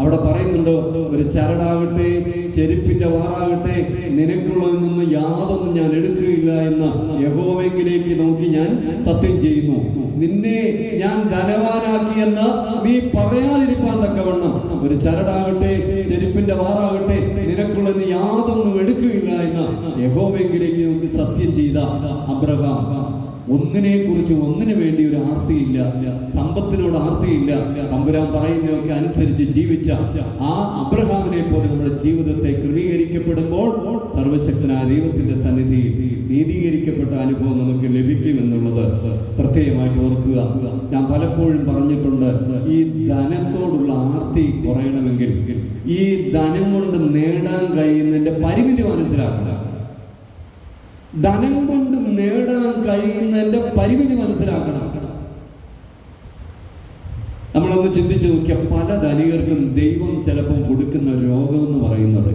A: അവിടെ പറയുന്നുണ്ട്, ഒരു ചരടാകട്ടെ ചെരുപ്പിന്റെ വാറാകട്ടെ, നിനക്കുള്ളതിൽ നിന്ന് യാതൊന്നും ഞാൻ എടുക്കുകയില്ല എന്ന് യഹോവയെങ്കിലേക്ക് നോക്കി ഞാൻ സത്യം ചെയ്യുന്നു. നിന്നെ ഞാൻ ധനവാനാക്കിയെന്ന് നീ പറയാതിരിക്കാൻ തക്കവണ്ണം ഒരു ചരടാകട്ടെ, ചെരുപ്പിന്റെ വാറാകട്ടെ, നിനക്കുള്ളത് യാതൊന്നും എടുക്കുകയില്ല എന്ന് യഹോവയെങ്കിലേക്ക് നോക്കി സത്യം ചെയ്ത അബ്രഹാം ഒന്നിനെ കുറിച്ച് ഒന്നിനു വേണ്ടി ഒരു ആർത്തിയില്ല, സമ്പത്തിനോട് ആർത്തിയില്ല, തമ്പുരാൻ പറയുന്നതൊക്കെ അനുസരിച്ച് ജീവിച്ച ആ അബ്രഹാമിനെ പോലെ നമ്മുടെ ജീവിതത്തെ ക്രമീകരിക്കപ്പെടുമ്പോൾ സർവശക്തനായ ദൈവത്തിന്റെ സന്നിധിയിൽ നീതീകരിക്കപ്പെട്ട അനുഭവം നമുക്ക് ലഭിക്കുമെന്നുള്ളത് പ്രത്യേകമായിട്ട് ഓർക്കുക. ഞാൻ പലപ്പോഴും പറഞ്ഞിട്ടുണ്ട്, ഈ ധനത്തോടുള്ള ആർത്തി കുറയണമെങ്കിൽ ഈ ധനം കൊണ്ട് നേടാൻ കഴിയുന്നതിന്റെ പരിമിതി മനസ്സിലാക്കണം. ധനം കൊണ്ട് നേടാൻ കഴിയുന്നതിന്റെ പരിമിതി മനസ്സിലാക്കണം. നമ്മളൊന്ന് ചിന്തിച്ചു നോക്കിയാൽ പല ധനികർക്കും ദൈവം ചിലപ്പോൾ കൊടുക്കുന്ന രോഗം എന്ന് പറയുന്നത്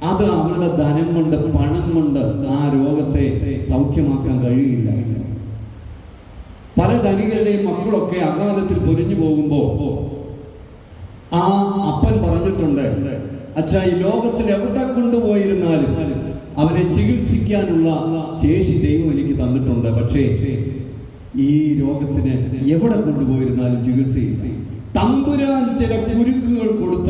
A: അത് അവരുടെ ധനം കൊണ്ട്, പണം കൊണ്ട് ആ രോഗത്തെ സൗഖ്യമാക്കാൻ കഴിയില്ല. പല ധനികരുടെയും മക്കളൊക്കെ അകാലത്തിൽ പൊരിഞ്ഞു പോകുമ്പോ ആ അപ്പൻ പറഞ്ഞിട്ടുണ്ട്, അച്ഛാ ഈ ലോകത്തിൽ എവിടെ കൊണ്ടുപോയിരുന്നാലും അവരെ ചികിത്സിക്കാനുള്ള ശേഷി ദൈവം എനിക്ക് തന്നിട്ടുണ്ട്. പക്ഷേ ഈ രോഗത്തിന് എവിടെ കൊണ്ടുപോയിരുന്നാലും ചികിത്സയില്ല. തമ്പുരാൻ ചില കുരുക്കുകൾ കൊടുത്ത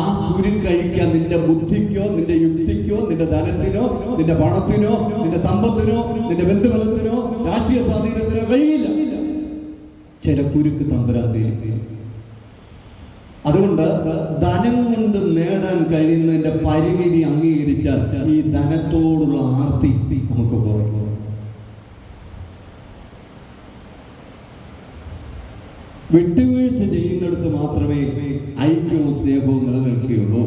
A: ആ കുരുക്കഴിക്കാൻ നിന്റെ ബുദ്ധിക്കോ, നിന്റെ യുക്തിക്കോ, നിന്റെ ധനത്തിനോ, നിന്റെ പണത്തിനോ, നിന്റെ സമ്പത്തിനോ, നിന്റെ ബന്ധുബലത്തിനോ, രാഷ്ട്രീയ സ്വാധീനത്തിനോ കഴിയില്ല. ചില കുരുക്ക് തമ്പുരാൻ തരും. അതുകൊണ്ട് ധനം കൊണ്ട് നേടാൻ കഴിയുന്നതിന്റെ പരിമിതി അംഗീകരിച്ചാൽ ഈ ധനത്തോടുള്ള ആർത്തി നമുക്ക് കുറയും. വിട്ടുവീഴ്ച ചെയ്യുന്നിടത്ത് മാത്രമേ ഐക്യവും സ്നേഹവും നിലനിൽക്കുകയുള്ളൂ.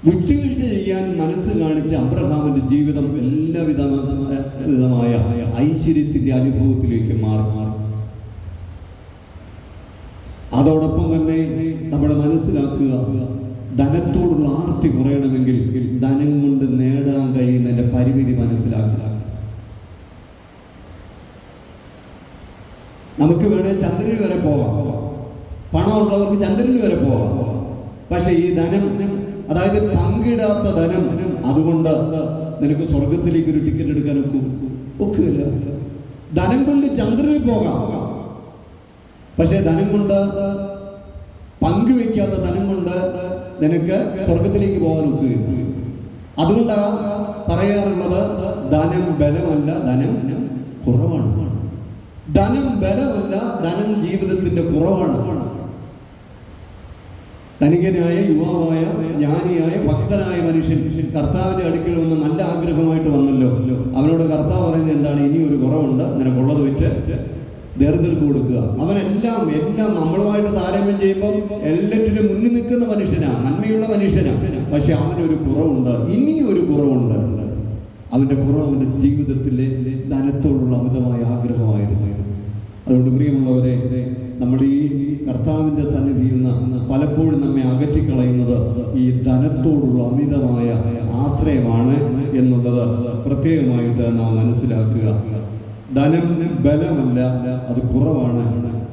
A: വിട്ടുവീഴ്ച ചെയ്യാൻ മനസ്സ് കാണിച്ച അബ്രഹാമിന്റെ ജീവിതം എല്ലാവിധമായ ഐശ്വര്യത്തിന്റെ അനുഭവത്തിലേക്ക് മാറി. അതോടൊപ്പം തന്നെ നമ്മൾ മനസ്സിലാക്കുക, ധനത്തോടുള്ള ആർത്തി കുറയണമെങ്കിൽ ധനം കൊണ്ട് നേടാൻ കഴിയുന്നതിന്റെ പരിമിതി മനസ്സിലാക്കുക. നമുക്ക് വേണേ ചന്ദ്രനിൽ വരെ പോവാം, പണമുള്ളവർക്ക് ചന്ദ്രനിൽ വരെ പോവാം. പക്ഷെ ഈ ധനം, അതായത് പങ്കിടാത്ത ധനം, അതുകൊണ്ട് നിനക്ക് സ്വർഗത്തിലേക്ക് ഒരു ടിക്കറ്റ് എടുക്കാൻ ഒക്കില്ല. ധനം കൊണ്ട് ചന്ദ്രനിൽ പോകാം, പക്ഷെ ധനം കൊണ്ട്, പങ്കുവെക്കാത്ത ധനം കൊണ്ട് നിനക്ക് സ്വർഗത്തിലേക്ക് പോകാൻ ഒക്കുകയില്ല. അതുകൊണ്ടാ പറയാറുള്ളത്, ധനം ബലമല്ല, ധനം കുറവാണ്. ധനം ബലമല്ല, ധനം ജീവിതത്തിന്റെ കുറവാണ്. ധനികനായ, യുവാവായ, ജ്ഞാനിയായ, ഭക്തനായ മനുഷ്യൻ കർത്താവിന്റെ അടുക്കൽ വന്ന് നല്ല ആഗ്രഹമായിട്ട് വന്നല്ലോ. അവനോട് കർത്താവ് പറയുന്നത് എന്താണ്? ഇനി ഒരു കുറവുണ്ട്, നിനക്കുള്ളത് വെച്ച് ദരിദ്രർക്ക് കൊടുക്കുക. അവനെല്ലാം നമ്മളുമായിട്ട് താരതമ്യം ചെയ്യുമ്പോൾ എല്ലാറ്റിലും മുന്നിൽ നിൽക്കുന്ന മനുഷ്യനാണ്, നന്മയുള്ള മനുഷ്യനാണ്. പക്ഷെ അവനൊരു കുറവുണ്ട്, ഇനിയൊരു കുറവുണ്ട്. അവന്റെ കുറവ് അവന്റെ ജീവിതത്തിലെ ധനത്തോടുള്ള അമിതമായ ആഗ്രഹമായിരുന്നു. അതുകൊണ്ട് പ്രിയമുള്ളവരെ, നമ്മൾ ഈ കർത്താവിന്റെ സന്നിധിയിൽ നിന്ന് പലപ്പോഴും നമ്മെ അകറ്റിക്കളയുന്നത് ഈ ധനത്തോടുള്ള അമിതമായ ആശ്രയമാണ് എന്നുള്ളത് പ്രത്യേകമായിട്ട് നാം മനസ്സിലാക്കുക. ധനം ബലമല്ല, അത് കുറവാണ്.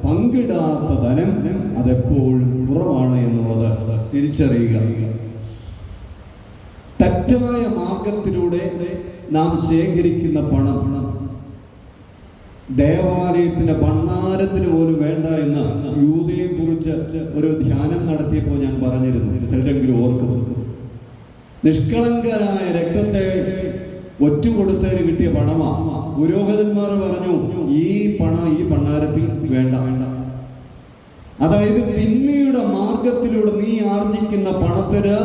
A: പങ്കിടാത്ത ധനം അതെപ്പോഴും കുറവാണ് എന്നുള്ളത് തിരിച്ചറിയുക. തെറ്റായ മാർഗത്തിലൂടെ നാം ശേഖരിക്കുന്ന പണം ദേവാലയത്തിന്റെ ഭണ്ഡാരത്തിന് പോലും വേണ്ട എന്ന് യൂദയെ കുറിച്ച് ഒരു ധ്യാനം നടത്തിയപ്പോൾ ഞാൻ പറഞ്ഞിരുന്നു. ചിലരെങ്കിലും ഓർക്കും. നിഷ്കളങ്കരായ രക്തത്തെ ഒറ്റുകൊടുത്തതിന് കിട്ടിയ പണമാണ്. പുരോഹിതന്മാർ പറഞ്ഞു, ഈ പണം ഈ ഭണ്ഡാരത്തിൽ വേണ്ട. അതായത് തിന്മയുടെ മാർഗത്തിലൂടെ നീ ആർജിക്കുന്ന പണത്തിന്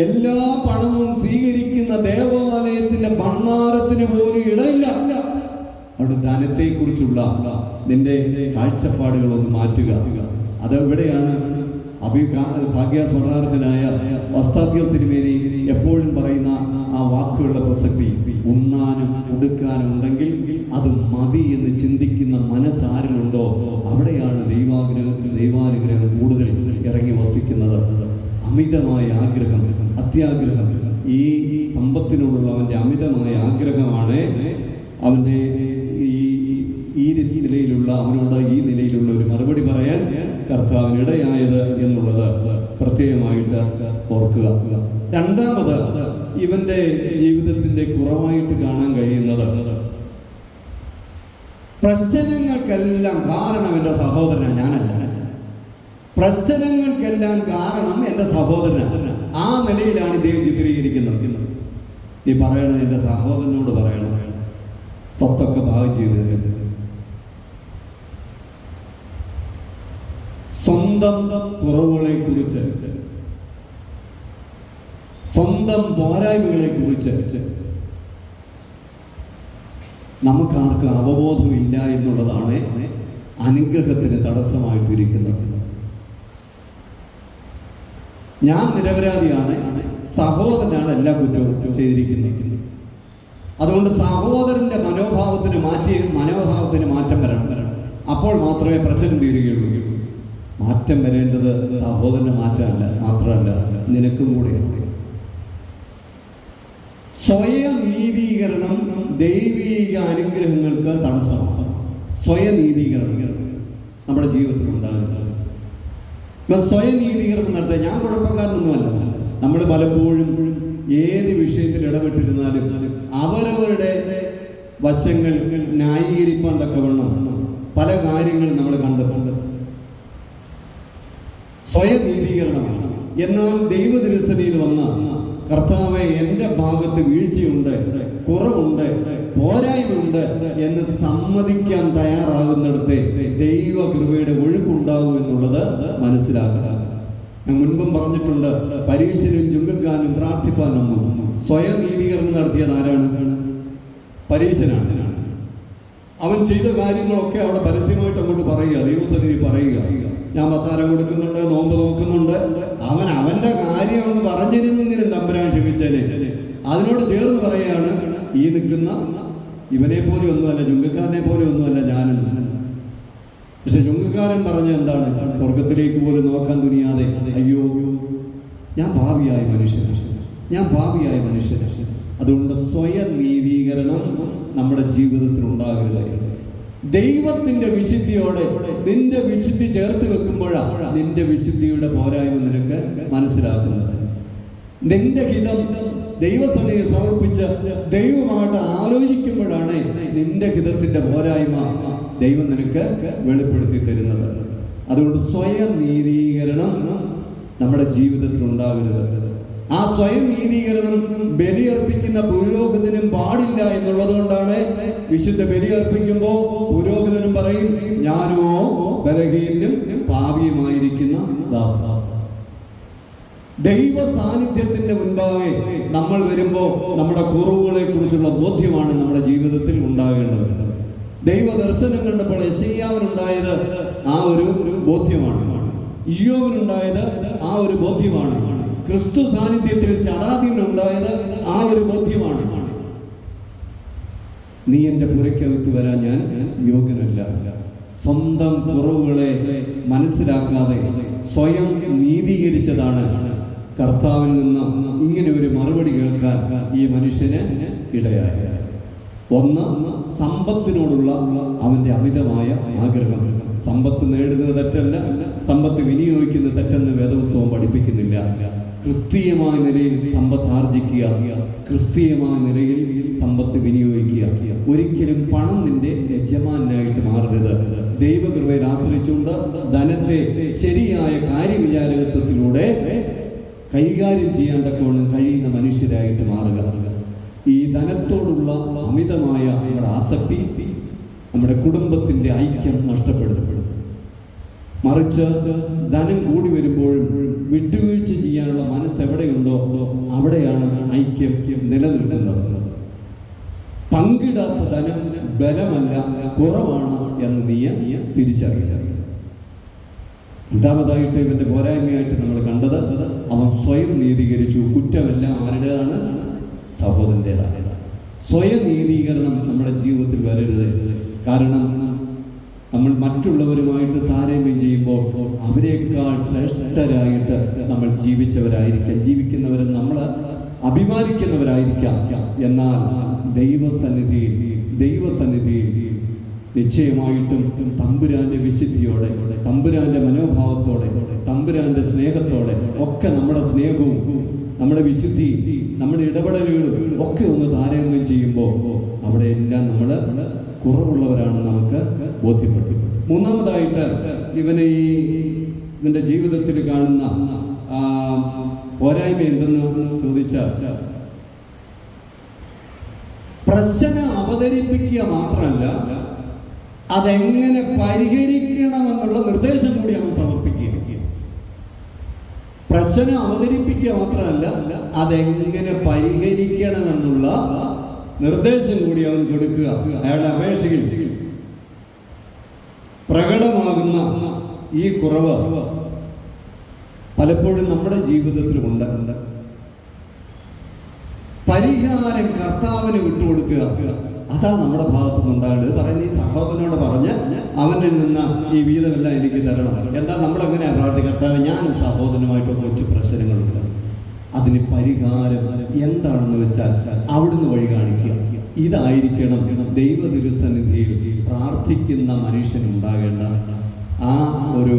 A: എല്ലാ പണവും സ്വീകരിക്കുന്ന ദേവാലയത്തിന്റെ ഭണ്ഡാരത്തിന് പോലും ഇടയില്ല. അവിടെ ധനത്തെ കുറിച്ചുള്ള നിന്റെ കാഴ്ചപ്പാടുകളൊന്ന് മാറ്റുക. അതെവിടെയാണ് ഭാഗ്യസ്മരണാർഹനായ വസ്താദ്യ തിരുമേനി എപ്പോഴും പറയുന്ന ആ വാക്കുകളുടെ പ്രസക്തി? ഉണ്ണാനും ഉടുക്കാനും ഉണ്ടെങ്കിൽ അത് മതി എന്ന് ചിന്തിക്കുന്ന മനസ്സാരിലുണ്ടോ അവിടെയാണ് ദൈവാനുഗ്രഹം കൂടുതൽ ഇറങ്ങി വസിക്കുന്നത്. അമിതമായ ആഗ്രഹം, അത്യാഗ്രഹം, ഈ സമ്പത്തിനോടുള്ള അവന്റെ അമിതമായ ആഗ്രഹമാണ് അവന്റെ ഈ നിലയിലുള്ള അവനോട് ഈ നിലയിലുള്ള ഒരു മറുപടി പറയാൻ കർത്താവിനിടയായത് എന്നുള്ളത് പ്രത്യേകമായിട്ട് ഓർക്കുക. രണ്ടാമത് ഇവന്റെ ജീവിതത്തിന്റെ കുറവായിട്ട് കാണാൻ കഴിയുന്നത്, പ്രശ്നങ്ങൾക്കെല്ലാം കാരണം എൻ്റെ സഹോദരനാണ്, ഞാനല്ല. പ്രശ്നങ്ങൾക്കെല്ലാം കാരണം എൻ്റെ സഹോദരനാണ്. ആ നിലയിലാണ് ഇദ്ദേഹം ചിത്രീകരിക്കുന്നത്. ഈ പറയണത് എൻ്റെ സഹോദരനോട് പറയണം, സ്വത്തൊക്കെ ഭാഗം ചെയ്ത് സ്വന്തം കുറവുകളെ കുറിച്ച്, സ്വന്തം പോരായ്മകളെ കുറിച്ച് നമുക്കാർക്കും അവബോധമില്ല എന്നുള്ളതാണ് അനുഗ്രഹത്തിന് തടസ്സമായിട്ടിരിക്കുന്നത്. ഞാൻ നിരപരാധിയാണ്, സഹോദരനാണ് എല്ലാ കുറ്റവും ചെയ്തിരിക്കുന്നത്. അതുകൊണ്ട് സഹോദരന്റെ മനോഭാവത്തിന് മാറ്റം വരണം. അപ്പോൾ മാത്രമേ പ്രശ്നം തീരുകയുള്ളൂ. മാറ്റം വരേണ്ടത് സഹോദരന്റെ മാറ്റമല്ല, മാത്രമല്ല നിനക്കും കൂടെയാണ്. സ്വയനീതീകരണം ദൈവീക അനുഗ്രഹങ്ങൾക്ക് തടസ്സമാണ്. സ്വയനീതീകരണം നമ്മുടെ ജീവിതത്തിൽ ഉണ്ടാകുന്നത്. സ്വയനീതീകരണം നടത്തുക, ഞാൻ കുഴപ്പക്കാരനൊന്നുമല്ല. നമ്മൾ പലപ്പോഴും ഏത് വിഷയത്തിൽ ഇടപെട്ടിരുന്നാലും അവരവരുടെ വശങ്ങൾ ന്യായീകരിക്കാൻ തക്കവണ്ണം പല കാര്യങ്ങളും നമ്മൾ കണ്ടെത്തുന്നുണ്ട്. സ്വയനീതീകരണമാണ്. എന്നാൽ ദൈവതിരുസന്നിധിയിൽ വന്ന കർത്താവെ, എൻ്റെ ഭാഗത്ത് വീഴ്ചയുണ്ട്, കുറവുണ്ട്, പോരായ്മയുണ്ട് എന്ന് സമ്മതിക്കാൻ തയ്യാറാകുന്നിടത്തെ ദൈവകൃപയുടെ ഒഴുക്കുണ്ടാകും എന്നുള്ളത് മനസ്സിലാക്കുക. ഞാൻ മുൻപും പറഞ്ഞിട്ടുണ്ട്, പരീശനും ചുങ്കക്കാനും പ്രാർത്ഥിപ്പാനൊന്നും സ്വയനീതീകരണം നടത്തിയത് ആരാണ്? പരീശനാണ്. അവൻ ചെയ്ത കാര്യങ്ങളൊക്കെ അവിടെ പരസ്യമായിട്ട് അങ്ങോട്ട് പറയുക, ദൈവസന്നിധി പറയുക. ഞാൻ മസാല കൊടുക്കുന്നുണ്ട്, നോമ്പ് നോക്കുന്നുണ്ട്. അവന്റെ കാര്യം അങ്ങ് പറഞ്ഞിരുന്നെങ്കിലും തമ്പുരാൻ ക്ഷമിച്ചേനെ. അതിനോട് ചേർന്ന് പറയുകയാണ്, ഈ നിൽക്കുന്ന ഇവനെ പോലെ ഒന്നുമല്ല, ചുങ്കക്കാരനെ പോലെ ഒന്നുമല്ല ഞാനെന്ന്. പക്ഷെ ചുങ്കക്കാരൻ പറഞ്ഞ എന്താണ്? സ്വർഗത്തിലേക്ക് പോലും നോക്കാൻ തുനിയാതെ, അയ്യോ ഞാൻ ഭാവിയായ മനുഷ്യൻ. അതുകൊണ്ട് സ്വയനീതീകരണം നമ്മുടെ ജീവിതത്തിൽ ഉണ്ടാകരുത്. ദൈവത്തിന്റെ വിശുദ്ധിയോടെ നിന്റെ വിശുദ്ധി ചേർത്ത് വെക്കുമ്പോഴാണ് നിന്റെ വിശുദ്ധിയുടെ പോരായ്മ നിനക്ക് മനസ്സിലാക്കുന്നത്. നിന്റെ ഹിതം ദൈവസന്നിധി സമർപ്പിച്ച് ദൈവമായിട്ട് ആലോചിക്കുമ്പോഴാണ് നിന്റെ ഹിതത്തിന്റെ പോരായ്മ ദൈവം നിനക്ക് വെളിപ്പെടുത്തി തരുന്നത്. അതുകൊണ്ട് സ്വയനീതീകരണം നമ്മുടെ ജീവിതത്തിൽ ഉണ്ടാകരുത്. ആ സ്വയനീതീകരണം ബലിയർപ്പിക്കുന്ന പുരോഹിതനും പാടില്ല എന്നുള്ളത് കൊണ്ടാണ് വിശുദ്ധ ബലിയർപ്പിക്കുമ്പോൾ പുരോഹിതനും പറയും, ഞാനോ ബലഹീനും പാപിയുമായിരിക്കുന്ന ദാസ. ദൈവ സാന്നിധ്യത്തിന്റെ മുൻപാകെ നമ്മൾ വരുമ്പോൾ നമ്മുടെ കുറവുകളെ കുറിച്ചുള്ള ബോധ്യമാണ് നമ്മുടെ ജീവിതത്തിൽ ഉണ്ടാകേണ്ടത്. ദൈവ ദർശനം കണ്ടപ്പോൾ യെശയ്യാവിനുണ്ടായത് ആ ഒരു ബോധ്യമാണ്. ഇയ്യോബിനുണ്ടായത് ആ ഒരു ബോധ്യമാണ്. ക്രിസ്തു സാന്നിധ്യത്തിൽ ശതാധിപനുണ്ടായത് ആ ഒരു ബോധ്യമാണ്. നീ എൻ്റെ പുരയ്ക്കകത്ത് വരാൻ ഞാൻ യോഗ്യനല്ല. സ്വന്തം കുറവുകളെ മനസ്സിലാക്കാതെ സ്വയം നീതീകരിച്ചതാണ് കർത്താവിൽ നിന്ന് ഇങ്ങനെ ഒരു മറുപടി കേൾക്കാൻ ഈ മനുഷ്യന് ഇടയായത്. ഒന്ന്, സമ്പത്തിനോടുള്ള അവന്റെ അമിതമായ ആഗ്രഹം. സമ്പത്ത് നേടുന്നത് തെറ്റല്ല, സമ്പത്ത് വിനിയോഗിക്കുന്നത് തെറ്റെന്ന് വേദപുസ്തകം പഠിപ്പിക്കുന്നില്ല. ക്രിസ്തീയമായ നിലയിൽ സമ്പത്ത് ആർജിക്കുക, ക്രിസ്തീയമായ നിലയിൽ സമ്പത്ത് വിനിയോഗിക്കുക. ഒരിക്കലും പണം നിന്റെ യജമാനായിട്ട് മാറരുത്. ദൈവകൃപയിൽ ആശ്രയിച്ചുകൊണ്ട് ധനത്തെ ശരിയായ കാര്യവിചാരകത്വത്തിലൂടെ കൈകാര്യം ചെയ്യാൻ തക്കവണ്ണം കഴിയുന്ന മനുഷ്യരായിട്ട് മാറുക. ഈ ധനത്തോടുള്ള അമിതമായ നമ്മുടെ ആസക്തി നമ്മുടെ കുടുംബത്തിന്റെ ഐക്യം നഷ്ടപ്പെടും. മറിച്ച് ധനം കൂടി വരുമ്പോഴും വിട്ടുവീഴ്ച ചെയ്യാനുള്ള മനസ്സ് എവിടെയുണ്ടോ അവിടെയാണ് ഐക്യം നിലനിൽക്കുന്നത്. പങ്കിടാത്ത ധനം ബലമല്ല, കുറവാണ് എന്ന് നീ തിരിച്ചറിയുക. രണ്ടാമതായിട്ട് ഇവന്റെ പോരായ്മയായിട്ട് നമ്മൾ കണ്ടത്, അവൻ സ്വയം നീതീകരിച്ചു. കുറ്റമെല്ലാം ആരുടേതാണ്? സഹോദരൻ്റെതാണ്. സ്വയനീതീകരണം നമ്മുടെ ജീവിതത്തിൽ വരരുത്. കാരണം നമ്മൾ മറ്റുള്ളവരുമായിട്ട് താരതമ്യം ചെയ്യുമ്പോൾ അവരെക്കാൾ ശ്രേഷ്ഠരായിട്ട് നമ്മൾ ജീവിക്കുന്നവരെ നമ്മൾ അഭിമാനിക്കുന്നവരായിരിക്കാം. എന്നാൽ ദൈവസന്നിധിയിൽ നിശ്ചയമായിട്ടും തമ്പുരാന്റെ വിശുദ്ധിയോടെ, തമ്പുരാന്റെ മനോഭാവത്തോടെ, തമ്പുരാന്റെ സ്നേഹത്തോടെ ഒക്കെ നമ്മുടെ സ്നേഹവും നമ്മുടെ വിശുദ്ധി, നമ്മുടെ ഇടപെടലുകളും ഒക്കെ ഒന്ന് താരതമ്യം ചെയ്യുമ്പോൾ അവിടെ എല്ലാം നമ്മൾ കുറവുള്ളവരാണെന്ന് നമുക്ക് ബോധ്യപ്പെട്ടു. മൂന്നാമതായിട്ട് ഇവന്റെ ജീവിതത്തിൽ കാണുന്ന പോരായ്മ എന്തെന്ന് ചോദിച്ചാൽ, പ്രശ്നം അവതരിപ്പിക്കുക മാത്രമല്ല, അതെങ്ങനെ പരിഹരിക്കണമെന്നുള്ള നിർദ്ദേശം കൂടി അവൻ സമർപ്പിക്കുക. പ്രശ്നം അവതരിപ്പിക്കുക മാത്രമല്ല, അതെങ്ങനെ പരിഹരിക്കണമെന്നുള്ള നിർദ്ദേശം കൂടി അവൻ കൊടുക്കുക. അയാളുടെ അപേക്ഷയിൽ പ്രകടമാകുന്ന ഈ കുറവ് പലപ്പോഴും നമ്മുടെ ജീവിതത്തിലുമുണ്ട്. പരിഹാരം കർത്താവിന് വിട്ടുകൊടുക്കുക, അതാണ് നമ്മുടെ ഭാഗത്തു നിന്നുണ്ടാകേണ്ടത്. പറയുന്ന ഈ സഹോദരനോട് പറഞ്ഞ് അവനിൽ നിന്ന് ഈ വീതമെല്ലാം എനിക്ക് തരണം. എന്താ നമ്മളെങ്ങനെയാ പ്രാർത്ഥിക്കുക? കർത്താവ്, ഞാനും സഹോദരനുമായിട്ട് കുറച്ച് പ്രശ്നങ്ങളുണ്ട്, അതിന് പരിഹാരം എന്താണെന്ന് വെച്ചാൽ അവിടുന്ന് വഴി കാണിക്കുക. ഇതായിരിക്കണം ദൈവ തിരുസന്നിധിയിൽ പ്രാർത്ഥിക്കുന്ന മനുഷ്യനുണ്ടാകേണ്ട ആ ഒരു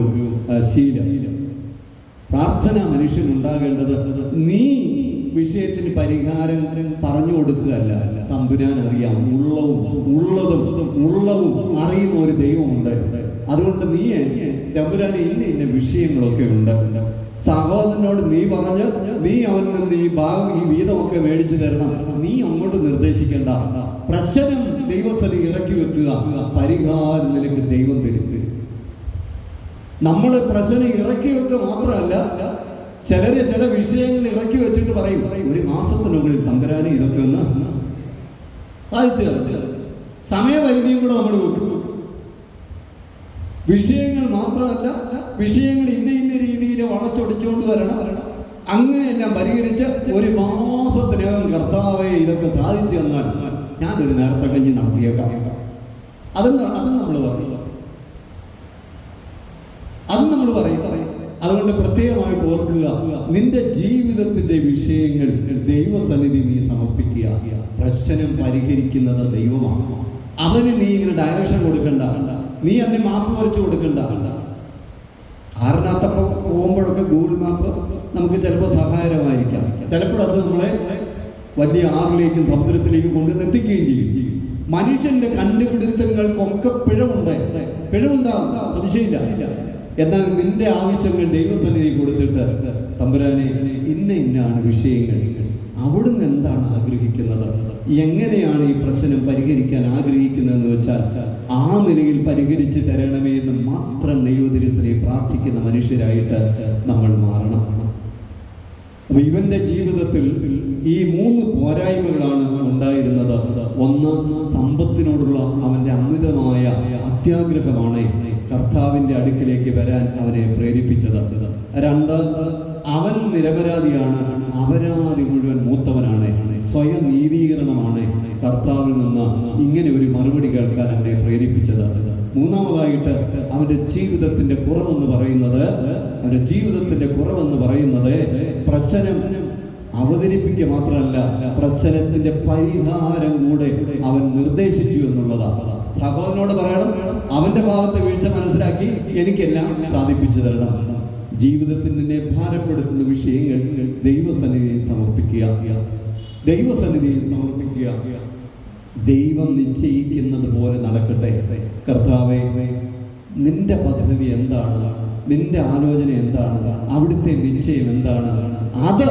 A: ശീലം. പ്രാർത്ഥന മനുഷ്യനുണ്ടാകേണ്ടത് നീ വിഷയത്തിന് പരിഹാരം പറഞ്ഞു കൊടുക്കുകയല്ല. തമ്പുരാൻ അറിയാം, ഉള്ളതും അറിയുന്ന ഒരു ദൈവമുണ്ട്. അതുകൊണ്ട് നീ തമ്പുരാന് ഇന്ന വിഷയങ്ങളൊക്കെ ഉണ്ട്, സഹോദരനോട് നീ പറഞ്ഞ് നീ അവനിൽ നിന്ന് ഈ വീതമൊക്കെ മേടിച്ചു തരണം, നീ അങ്ങോട്ട് നിർദ്ദേശിക്കേണ്ട. പ്രശ്നം ദൈവസ്ഥലി ഇറക്കി വെക്കുക, പരിഹാരം നിനക്ക് ദൈവം തരും. നമ്മൾ പ്രശ്നം ഇറക്കി വെക്കുക മാത്രമല്ല, ചില വിഷയങ്ങൾ ഇറക്കി വെച്ചിട്ട് പറയും, ഒരു മാസത്തിനുള്ളിൽ തമ്പുരാനെ ഇതൊക്കെ ഒന്ന് സാധിച്ചു. സമയപരിധിയും കൂടെ നമ്മൾ വെക്കും. വിഷയങ്ങൾ മാത്രമല്ല, വിഷയങ്ങൾ ഇന്ന രീതിയിൽ വളച്ചൊടിച്ചുകൊണ്ട് വരണം. അങ്ങനെയെല്ലാം പരിഹരിച്ച് ഒരു മാസത്തിനകം കർത്താവെ ഇതൊക്കെ സാധിച്ചു തന്നാൽ ഞാനൊരു നേർച്ച കഞ്ഞി നടത്തിയേക്കാം. അതും നമ്മൾ പറയും. അതുകൊണ്ട് പ്രത്യേകമായിട്ട് ഓർക്കുക, നിന്റെ ജീവിതത്തിന്റെ വിഷയങ്ങൾ ദൈവസന്നിധി നീ സമർപ്പിക്കുക. പ്രശ്നം പരിഹരിക്കുന്നത് ദൈവമാണ്. അവന് നീ ഇങ്ങനെ ഡയറക്ഷൻ കൊടുക്കണ്ട, നീ അതിന് മാപ്പ് വരച്ചു കൊടുക്കണ്ട. കാറിനകത്തൊക്കെ പോകുമ്പോഴൊക്കെ ഗൂഗിൾ മാപ്പ് നമുക്ക് ചിലപ്പോൾ സഹായകരമായിരിക്കാം. ചിലപ്പോൾ അത് നമ്മളെ വലിയ ആറിലേക്കും സമുദ്രത്തിലേക്കും കൊണ്ടുവന്നെത്തിക്കുകയും ചെയ്യും. മനുഷ്യന്റെ കണ്ടുപിടുത്തങ്ങൾക്കൊക്കെ പിഴവുണ്ടാകും, സംശയമില്ല. എന്നാൽ നിന്റെ ആവശ്യങ്ങൾ ദൈവസന്നിധി കൊടുത്തിട്ട്, തമ്പുരാനെ ഇന്നാണ് വിഷയങ്ങൾ, അവിടുന്ന് എന്താണ് ആഗ്രഹിക്കുന്നത്, എങ്ങനെയാണ് ഈ പ്രശ്നം പരിഹരിക്കാൻ ആഗ്രഹിക്കുന്നതെന്ന് വെച്ചാൽ ആ നിലയിൽ പരിഹരിച്ച് തരണമേ എന്ന് മാത്രം ദൈവതിരുസനെ പ്രാർത്ഥിക്കുന്ന മനുഷ്യരായിട്ട് നമ്മൾ മാറണം. അപ്പൊ ഇവന്റെ ജീവിതത്തിൽ ഈ 3 പോരായ്മകളാണ് ഉണ്ടായിരുന്നത്. ഒന്ന്, സമ്പത്തിനോടുള്ള അവന്റെ അമിതമായ അത്യാഗ്രഹമാണ് കർത്താവിന്റെ അടുക്കിലേക്ക് വരാൻ അവനെ പ്രേരിപ്പിച്ചത്. 2, അവൻ നിരപരാധിയാണ്, അപരാധി മുഴുവൻ മൂത്തവനാണ്, സ്വയം നീതീകരണമാണ് കർത്താവിൽ നിന്ന് ഇങ്ങനെ ഒരു മറുപടി കേൾക്കാൻ അവനെ പ്രേരിപ്പിച്ചത്. 3-ാമതായിട്ട് അവന്റെ ജീവിതത്തിന്റെ കുറവെന്ന് പറയുന്നത് പ്രശ്നം അവതരിപ്പിക്കുക മാത്രമല്ല, പ്രശ്നത്തിന്റെ പരിഹാരം കൂടെ അവൻ നിർദ്ദേശിച്ചു എന്നുള്ളതാണ്. സഹോദരനോട് പറയണം, അവന്റെ ഭാഗത്തെ വീഴ്ച മനസ്സിലാക്കി എനിക്കെല്ലാം സാധിപ്പിച്ചു തരണം. ജീവിതത്തിൽ നിന്നെ ഭാരപ്പെടുത്തുന്ന വിഷയങ്ങൾ ദൈവസന്നിധിയെ സമർപ്പിക്കുക. ദൈവം നിശ്ചയിക്കുന്നത് പോലെ നടക്കട്ടെ. കർത്താവേ, നിന്റെ പദ്ധതി എന്താണ്, നിന്റെ ആലോചന എന്താണ്, അവിടുത്തെ നിശ്ചയം എന്താണ്, അത്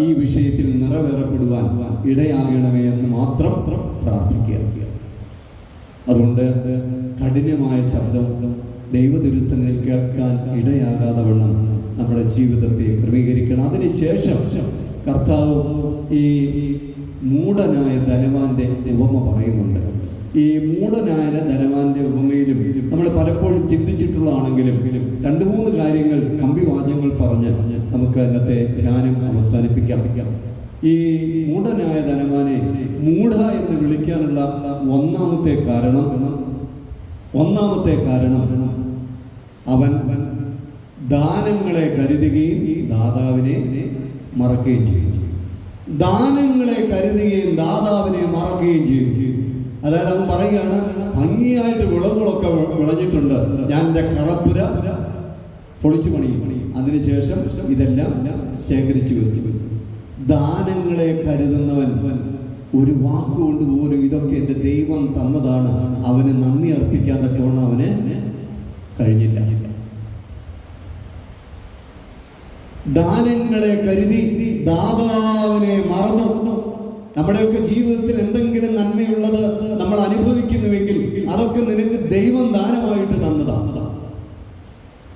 A: ഈ വിഷയത്തിൽ നിറവേറപ്പെടുവാൻ ഇടയാകണമേ എന്ന് മാത്രം പ്രാർത്ഥിക്കുക. അതുകൊണ്ട് കഠിനമായ ശബ്ദം ദൈവതിരുസന്നിധിയിൽ കേൾക്കാൻ ഇടയാകാതെ വണ്ണം നമ്മുടെ ജീവിതത്തെ ക്രമീകരിക്കണം. അതിനുശേഷം കർത്താവ് ഈ മൂഢനായ ധനവാന്റെ ഉപമ പറയുന്നുണ്ട്. ഈ മൂഢനായ ധനവാന്റെ ഉപമയിലും നമ്മൾ പലപ്പോഴും ചിന്തിച്ചിട്ടുള്ളതാണെങ്കിലും 2-3 കാര്യങ്ങൾ കമ്പിവാചകങ്ങൾ പറഞ്ഞ് നമുക്ക് ഇന്നത്തെ ധ്യാനം അവസാനിപ്പിക്കാം. ഈ മൂഢനായ ധനവാനെ മൂഢ എന്ന് വിളിക്കാനുള്ള ഒന്നാമത്തെ കാരണം അവൻ ദാനങ്ങളെ കരുതുകയും ദാതാവിനെ മറക്കുകയും ചെയ്യും. അതായത് അവൻ പറയുകയാണ്, ഭംഗിയായിട്ട് വിളവുകളൊക്കെ വിളഞ്ഞിട്ടുണ്ട്, ഞാൻ എൻ്റെ കളപ്പുര പൊളിച്ചു പണിയും, അതിനുശേഷം ഇതെല്ലാം ശേഖരിച്ചു വെച്ചു. ദാനങ്ങളെ കരുതുന്നവൻ ഒരു വാക്കുകൊണ്ട് പോലും ഇതൊക്കെ എൻ്റെ ദൈവം തന്നതാണ്, അവന് നന്ദി അർപ്പിക്കാൻ തക്കവണ്ണം അവന് കഴിഞ്ഞില്ല. ദാനങ്ങളെ കരുതി ദാതാവിനെ മറന്നു. നമ്മുടെയൊക്കെ ജീവിതത്തിൽ എന്തെങ്കിലും നന്മയുള്ളത് നമ്മൾ അനുഭവിക്കുന്നുവെങ്കിൽ അതൊക്കെ നിനക്ക് ദൈവം ദാനമായിട്ട് തന്നതാണ്.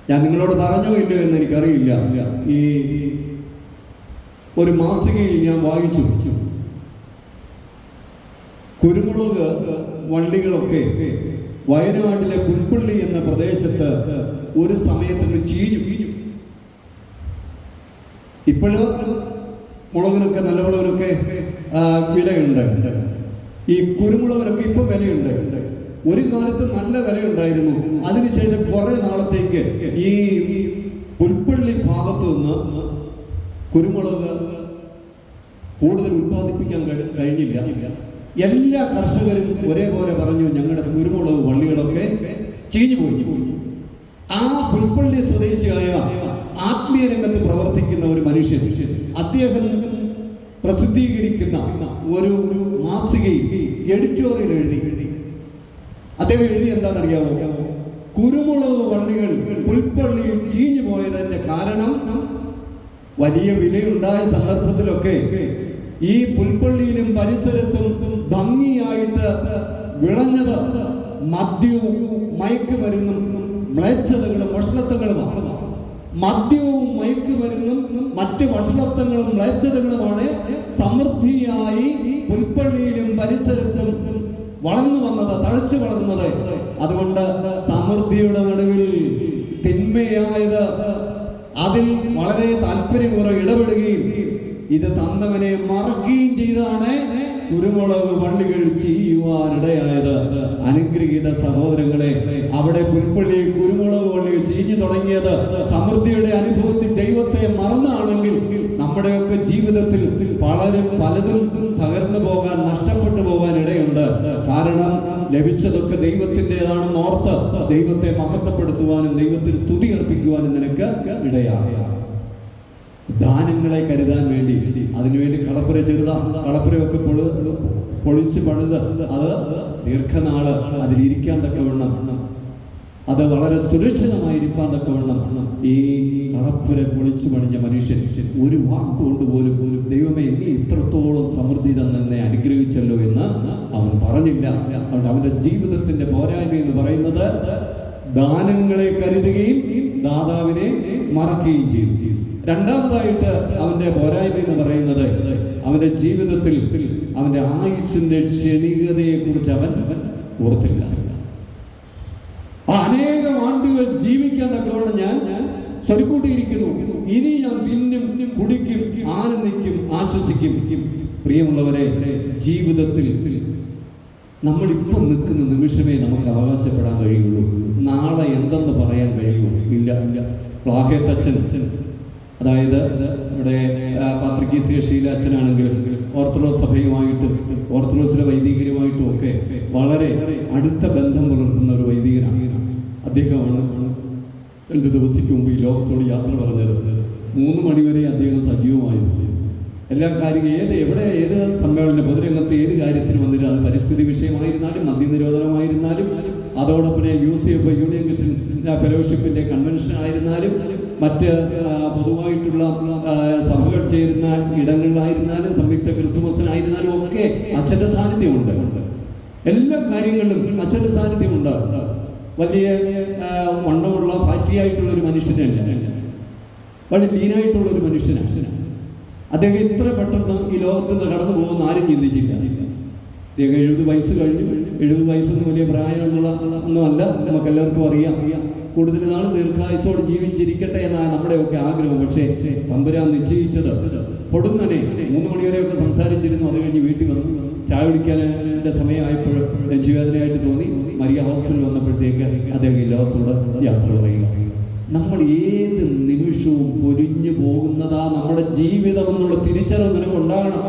A: ഞാൻ നിങ്ങളോട് പറഞ്ഞോ ഇല്ലയോ എന്ന് എനിക്കറിയില്ല. ഈ ഒരു മാസികയിൽ ഞാൻ വായിച്ചു, കുരുമുളക് വള്ളികളൊക്കെ വയനാട്ടിലെ പുൽപ്പള്ളി എന്ന പ്രദേശത്ത് ഒരു സമയത്ത് ചീഞ്ഞു. ഇപ്പോഴും മുളകിനൊക്കെ, നല്ല മുളകിനൊക്കെ വിലയുണ്ട്. ഈ കുരുമുളകിനൊക്കെ ഇപ്പം വിലയുണ്ട്. ഒരു കാലത്ത് നല്ല വിലയുണ്ടായിരുന്നു. അതിനുശേഷം കുറെ നാളത്തേക്ക് ഈ പുൽപ്പള്ളി ഭാഗത്ത് നിന്ന് കുരുമുളക് കൂടുതൽ ഉത്പാദിപ്പിക്കാൻ കഴിഞ്ഞില്ല. എല്ലാ കർഷകരും ഒരേപോലെ പറഞ്ഞു, ഞങ്ങളുടെ കുരുമുളക് വള്ളികളൊക്കെ ചീഞ്ഞു പോയി. ആ പുൽപ്പള്ളി സ്വദേശിയായ ആത്മീയ രംഗത്ത് പ്രവർത്തിക്കുന്ന ഒരു മനുഷ്യൻ, അദ്ദേഹം പ്രസിദ്ധീകരിക്കുന്ന ഒരു മാസികയിൽ എഡിറ്റോറിയൽ എഴുതി. അദ്ദേഹം എഴുതി എന്താണെന്നറിയാമോ? കുരുമുളക് വള്ളികൾ പുൽപ്പള്ളിയിൽ ചീഞ്ഞു പോയതിന്റെ കാരണം, വലിയ വിലയുണ്ടായ സന്ദർഭത്തിലൊക്കെ ഈ പുൽപ്പള്ളിയിലും പരിസരത്തും ഭംഗിയായിട്ട് വിളഞ്ഞത് മദ്യവും മയക്കുമരുന്നും മ്ലേച്ഛതകളും വഷളത്വങ്ങളുമാണ്. മദ്യവും മയക്കുമരുന്നും മറ്റ് വഷളത്വങ്ങളും മ്ലേച്ഛതകളുമാണ് സമൃദ്ധിയായി പുൽപ്പള്ളിയിലും പരിസരത്തും വളർന്നു വന്നത്, തഴച്ചു വളർന്നത്. അതുകൊണ്ട് സമൃദ്ധിയുടെ നടുവിൽ തിന്മയായത് അതിൽ വളരെ താല്പര്യപൂർവ്വം ഇടപെടുകയും ഇത് തന്നവനെ മറക്കുകയും ചെയ്താണ് കുരുമുളക് വള്ളികൾ ചെയ്യുവാനിടയായത്. അനുഗ്രഹീത സഹോദരങ്ങളെ, അവിടെ പുൽപ്പള്ളിയിൽ കുരുമുളക് വള്ളികൾ ചീഞ്ഞു തുടങ്ങിയത് സമൃദ്ധിയുടെ അനുഭവത്തിൽ ദൈവത്തെ മറന്നാണെങ്കിൽ നമ്മുടെയൊക്കെ ജീവിതത്തിൽ പലതും തകർന്നു പോകാൻ, നഷ്ടപ്പെട്ടു പോകാൻ ഇടയുണ്ട്. കാരണം ലഭിച്ചതൊക്കെ ദൈവത്തിൻ്റെതാണെന്ന് ഓർത്ത് ദൈവത്തെ മഹത്വപ്പെടുത്തുവാനും ദൈവത്തിന് സ്തുതി അർപ്പിക്കുവാനും നിനക്ക് ഇടയാണ്. ദാനങ്ങളെ കരുതാൻ വേണ്ടി, അതിനുവേണ്ടി കളപ്പുര കളപ്പുരയൊക്കെ പൊളിച്ച് പണിത് അത് ദീർഘനാള് അതിലിരിക്കാൻ തക്കവണ്ണം, അത് വളരെ സുരക്ഷിതമായിരിക്കാൻ തക്കവണ്ണം ഈ കളപ്പുര പൊളിച്ചു പണിഞ്ഞ മനുഷ്യൻ ഒരു വാക്കുകൊണ്ട് പോലും ദൈവമേ നീ ഇത്രത്തോളം സമൃദ്ധി തന്നെ അനുഗ്രഹിച്ചല്ലോ എന്ന് അവൻ പറഞ്ഞില്ല. അതുകൊണ്ട് അവന്റെ ജീവിതത്തിന്റെ പോരായ്മ എന്ന് പറയുന്നത് ദാനങ്ങളെ കരുതുകയും ദാതാവിനെ മറക്കുകയും ചെയ്തു. രണ്ടാമതായിട്ട് അവന്റെ പോരായ്മ എന്ന് പറയുന്നത് അവന്റെ ജീവിതത്തിൽ അവന്റെ ആയുസ്സിന്റെ ക്ഷണികതയെ കുറിച്ച് അവൻ ഓർത്തില്ല. അനേകം ആണ്ടുകൾ ജീവിക്കാൻ തക്കവണ്ണം ഞാൻ സ്വരുക്കൂട്ടിയിരിക്കുന്നു, ഇനി ഞാൻ തിന്നും കുടിക്കും ആനന്ദിക്കും ആശ്വസിക്കും. പ്രിയമുള്ളവരെ, ജീവിതത്തിൽ നമ്മളിപ്പം നിൽക്കുന്ന നിമിഷമേ നമുക്ക് അവകാശപ്പെടാൻ കഴിയുള്ളൂ. നാളെ എന്തെന്ന് പറയാൻ കഴിയുമോ? ഇല്ല. പ്ലാഹേത്തച്ഛൻ, അതായത് നമ്മുടെ പാത്രികീസ് ശീലാച്ഛനാണെങ്കിലും ഓർത്തഡോക്സ് സഭയുമായിട്ടും ഓർത്തഡോക്സിലെ വൈദികരുമായിട്ടും ഒക്കെ വളരെ അടുത്ത ബന്ധം പുലർത്തുന്ന ഒരു വൈദികനാണ്. അദ്ദേഹമാണ് 2 ദിവസത്തിന് മുമ്പ് ഈ ലോകത്തോട് യാത്ര പറഞ്ഞത്. 3 മണിവരെ അദ്ദേഹം സജീവമായിരുന്നു. എല്ലാ കാര്യങ്ങളും ഏത് സമ്മേളനം, പൊതുരംഗത്ത് ഏത് കാര്യത്തിന് വന്നിട്ട്, അത് പരിസ്ഥിതി വിഷയമായിരുന്നാലും മദ്യനിരോധനമായിരുന്നാലും അതോടൊപ്പം UCF യൂണിയൻ ക്രിസ്ത്യൻ ഫെലോഷിപ്പിന്റെ കൺവെൻഷൻ ആയിരുന്നാലും മറ്റ് പൊതുവായിട്ടുള്ള സഭകൾ ചേരുന്ന ഇടങ്ങളിലായിരുന്നാലും സംയുക്ത ക്രിസ്തുമസിനായിരുന്നാലും ഒക്കെ അച്ഛൻ്റെ സാന്നിധ്യമുണ്ട്. എല്ലാ കാര്യങ്ങളിലും അച്ഛൻ്റെ സാന്നിധ്യമുണ്ട്. വലിയ വണ്ണമുള്ള ഫാറ്റിയായിട്ടുള്ള ഒരു മനുഷ്യനല്ല, വളരെ ലീനായിട്ടുള്ള ഒരു മനുഷ്യനാണ്. അദ്ദേഹം ഇത്ര പെട്ടെന്ന് ഈ ലോകത്ത് നിന്ന് കടന്നു പോകുന്ന ആരും ചിന്തിച്ചില്ല. അദ്ദേഹം 70 വയസ്സ് കഴിഞ്ഞു. 70 വയസ്സൊന്നും വലിയ പ്രായമൊന്നുള്ള ഒന്നുമല്ല, നമുക്ക് എല്ലാവർക്കും അറിയാം. കൂടുതൽ നാൾ ദീർഘായുസോട് ജീവിച്ചിരിക്കട്ടെ എന്നാണ് നമ്മുടെയൊക്കെ ആഗ്രഹം. പക്ഷേ തമ്പുരാൻ നിശ്ചയിച്ചത് പൊടുന്നനെ 3 മണിവരെയൊക്കെ സംസാരിച്ചിരുന്നു. അത് കഴിഞ്ഞ് വീട്ടിൽ വന്നു. ചായ കുടിക്കാൻ്റെ സമയമായപ്പോൾ നെഞ്ചുവേദനയായിട്ട് തോന്നി. മരിയ ഹോസ്പിറ്റലിൽ വന്നപ്പോഴത്തേക്ക് അദ്ദേഹം ഈ ലോകത്തോട് യാത്ര പറയുക. നമ്മൾ ഏത് നിമിഷവും പൊരിഞ്ഞു പോകുന്നതാ നമ്മുടെ ജീവിതം എന്നുള്ള തിരിച്ചറിവ് നിനക്ക് ഉണ്ടാകണം.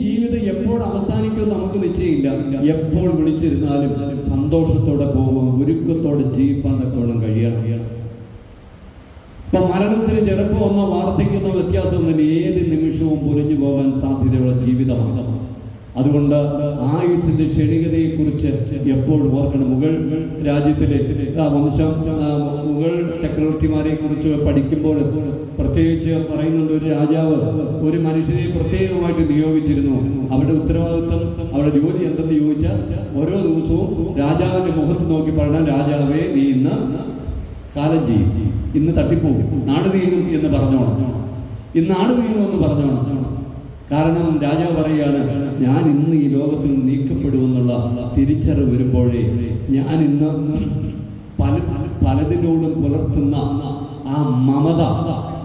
A: ജീവിതം എപ്പോൾ അവസാനിക്കുമെന്ന് നമുക്ക് നിശ്ചയമില്ല. എപ്പോൾ വിളിച്ചിരുന്നാലും സന്തോഷത്തോടെ പോകും, ഒരുക്കത്തോടെ ജീവിക്കാൻ തക്കോളം കഴിയണം. ഇപ്പൊ മരണത്തിന് ചെറുപ്പമൊന്നോ വാർദ്ധക്യമൊന്നോ വ്യത്യാസമൊന്നും ഏത് നിമിഷവും പൊലിഞ്ഞു പോകാൻ സാധ്യതയുള്ള ജീവിതമാണ്. അതുകൊണ്ട് ആയുസിന്റെ ക്ഷണികതയെക്കുറിച്ച് എപ്പോഴും ഓർക്കണം. മുഗൾ രാജ്യത്തിലെ മുഗൾ ചക്രവർത്തിമാരെ കുറിച്ച് പഠിക്കുമ്പോൾ പ്രത്യേകിച്ച് പറയുന്നുണ്ട്, ഒരു രാജാവ് ഒരു മനുഷ്യനെ പ്രത്യേകമായിട്ട് നിയോഗിച്ചിരുന്നു. അവരുടെ ഉത്തരവാദിത്വം, അവരുടെ ജോലി എന്തെന്ന് ചോദിച്ചാൽ ഓരോ ദിവസവും രാജാവിന്റെ മുഖത്ത് നോക്കി പറയണം, രാജാവേ നീ ഇന്ന് കാലം ചെയ്യും, ഇന്ന് തട്ടിപ്പോകും, നാട് നീങ്ങും എന്ന് പറഞ്ഞോണം, ഇന്ന് നാട് നീങ്ങുമെന്ന് പറഞ്ഞോണം. കാരണം രാജാവ് പറയുകയാണ്, ഞാൻ ഇന്ന് ഈ ലോകത്തിൽ നീക്കപ്പെടുമെന്നുള്ള തിരിച്ചറിവ് വരുമ്പോഴേ ഞാൻ ഇന്ന് പലതിനോടും പുലർത്തുന്ന ആ മമത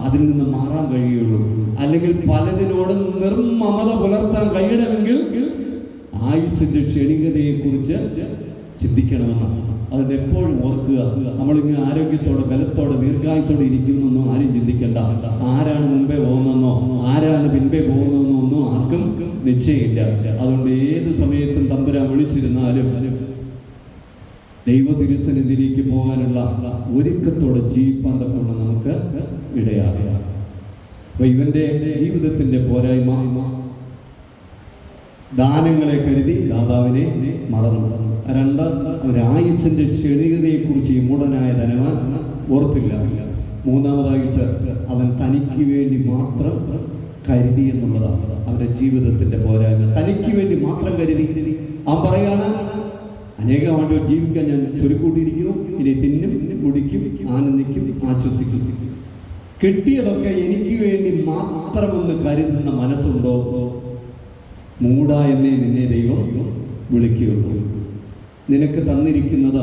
A: അതിൽ നിന്ന് മാറാൻ കഴിയുള്ളൂ. അല്ലെങ്കിൽ പലതിനോടും നിർമ്മമത പുലർത്താൻ കഴിയണമെങ്കിൽ ആയുസ്സിന്റെ ക്ഷണികതയെക്കുറിച്ച് ചിന്തിക്കണമെന്നാണ്. അതുകൊണ്ട് എപ്പോഴും ഓർക്കുക, നമ്മളിങ്ങനെ ആരോഗ്യത്തോടെ ബലത്തോടെ ദീർഘായുസോടെ ഇരിക്കുന്നൊന്നും ആരും ചിന്തിക്കേണ്ട. ആരാണ് മുമ്പേ പോകുന്നതെന്നോ ആരാണ് പിൻപേ പോകുന്നതെന്നോ ഒന്നും ആർക്കും നിശ്ചയമില്ല. അതുകൊണ്ട് ഏത് സമയത്തും തമ്പുരാൻ വിളിച്ചിരുന്നാലും ദൈവ തിരുസന്നിധിയിലേക്ക് പോകാനുള്ള ഒരുക്കത്തോടെ ജീവിക്കാൻ തക്കൊണ്ട് നമുക്ക് ഇടയാകുക. അപ്പൊ ഇവന്റെ ജീവിതത്തിന്റെ പോരായ്മ ദാനങ്ങളെ കരുതി ദാതാവിനെ മറന്നു. രണ്ട്, അവരായുസിന്റെ ക്ഷണികതയെക്കുറിച്ച് ഈ മൂഢനായ ധനവാൻ ഓർത്തില്ല. മൂന്നാമതായിട്ട് അവൻ തനിക്ക് വേണ്ടി മാത്രം കരുതി എന്നുള്ളതാണ് അവന്റെ ജീവിതത്തിന്റെ പോരായ്മ. തനിക്ക് വേണ്ടി മാത്രം കരുതി. അവൻ പറയാണ്, അനേകമായിട്ട് ജീവിക്കാൻ ഞാൻ സ്വരുക്കൂട്ടിയിരിക്കുന്നു, ഇനി തിന്നും കുടിക്കും ആനന്ദിക്കും ആശ്വസിക്കും. കിട്ടിയതൊക്കെ എനിക്ക് വേണ്ടി മാത്രമെന്ന് കരുതുന്ന മനസ്സുണ്ടോ? മൂഢ എന്നേ നിന്നെ ദൈവം വിളിക്കുകയുള്ളൂ. നിനക്ക് തന്നിരിക്കുന്നത്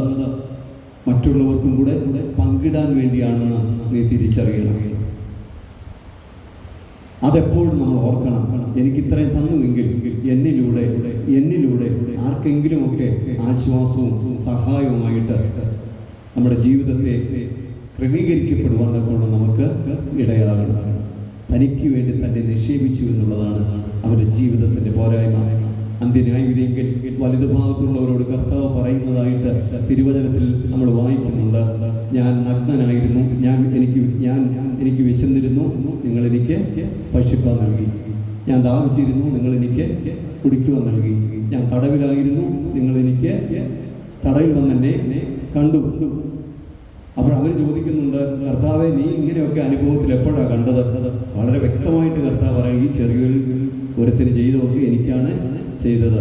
A: മറ്റുള്ളവർക്കും കൂടെ പങ്കിടാൻ വേണ്ടിയാണെന്ന് നീ തിരിച്ചറിയണം. അതെപ്പോഴും നമ്മൾ ഓർക്കണം. എനിക്ക് ഇത്രയും തന്നുവെങ്കിൽ എന്നിലൂടെ ആർക്കെങ്കിലുമൊക്കെ ആശ്വാസവും സഹായവുമായിട്ട് നമ്മുടെ ജീവിതത്തെ ക്രമീകരിക്കപ്പെടുവാൻ കൊണ്ട് നമുക്ക് ഇടയാകണം. തനിക്ക് വേണ്ടി തന്നെ നിക്ഷേപിച്ചു എന്നുള്ളതാണ് അവരുടെ ജീവിതത്തിന്റെ പോരായ്മ. അന്ത്യന്യായവിധിയെങ്കിൽ വലതുഭാഗത്തുള്ളവരോട് കർത്താവ് പറയുന്നതായിട്ട് തിരുവചനത്തിൽ നമ്മൾ വായിക്കുന്നുണ്ട്. ഞാൻ നഗ്നനായിരുന്നു, എനിക്ക് വിശന്നിരുന്നു, നിങ്ങൾ എനിക്ക് ഭക്ഷിക്കാൻ നൽകി. ഞാൻ ദാഹിച്ചിരുന്നു, നിങ്ങൾ എനിക്ക് കുടിക്കുവാൻ നൽകി. ഞാൻ തടവിലായിരുന്നു, നിങ്ങൾ എനിക്ക് തടവിൽ വന്നെന്നെ കണ്ടു. അപ്പോൾ അവർ ചോദിക്കുന്നുണ്ട്, കർത്താവെ നീ ഇങ്ങനെയൊക്കെ അനുഭവത്തിൽ എപ്പോഴാണ് കണ്ടത്? വളരെ വ്യക്തമായിട്ട് കർത്താവ് പറയും, ഈ ചെറിയൊരു ഒരുത്തിന് ചെയ്തൊക്കെ എനിക്കാണ് ചെയ്തത്.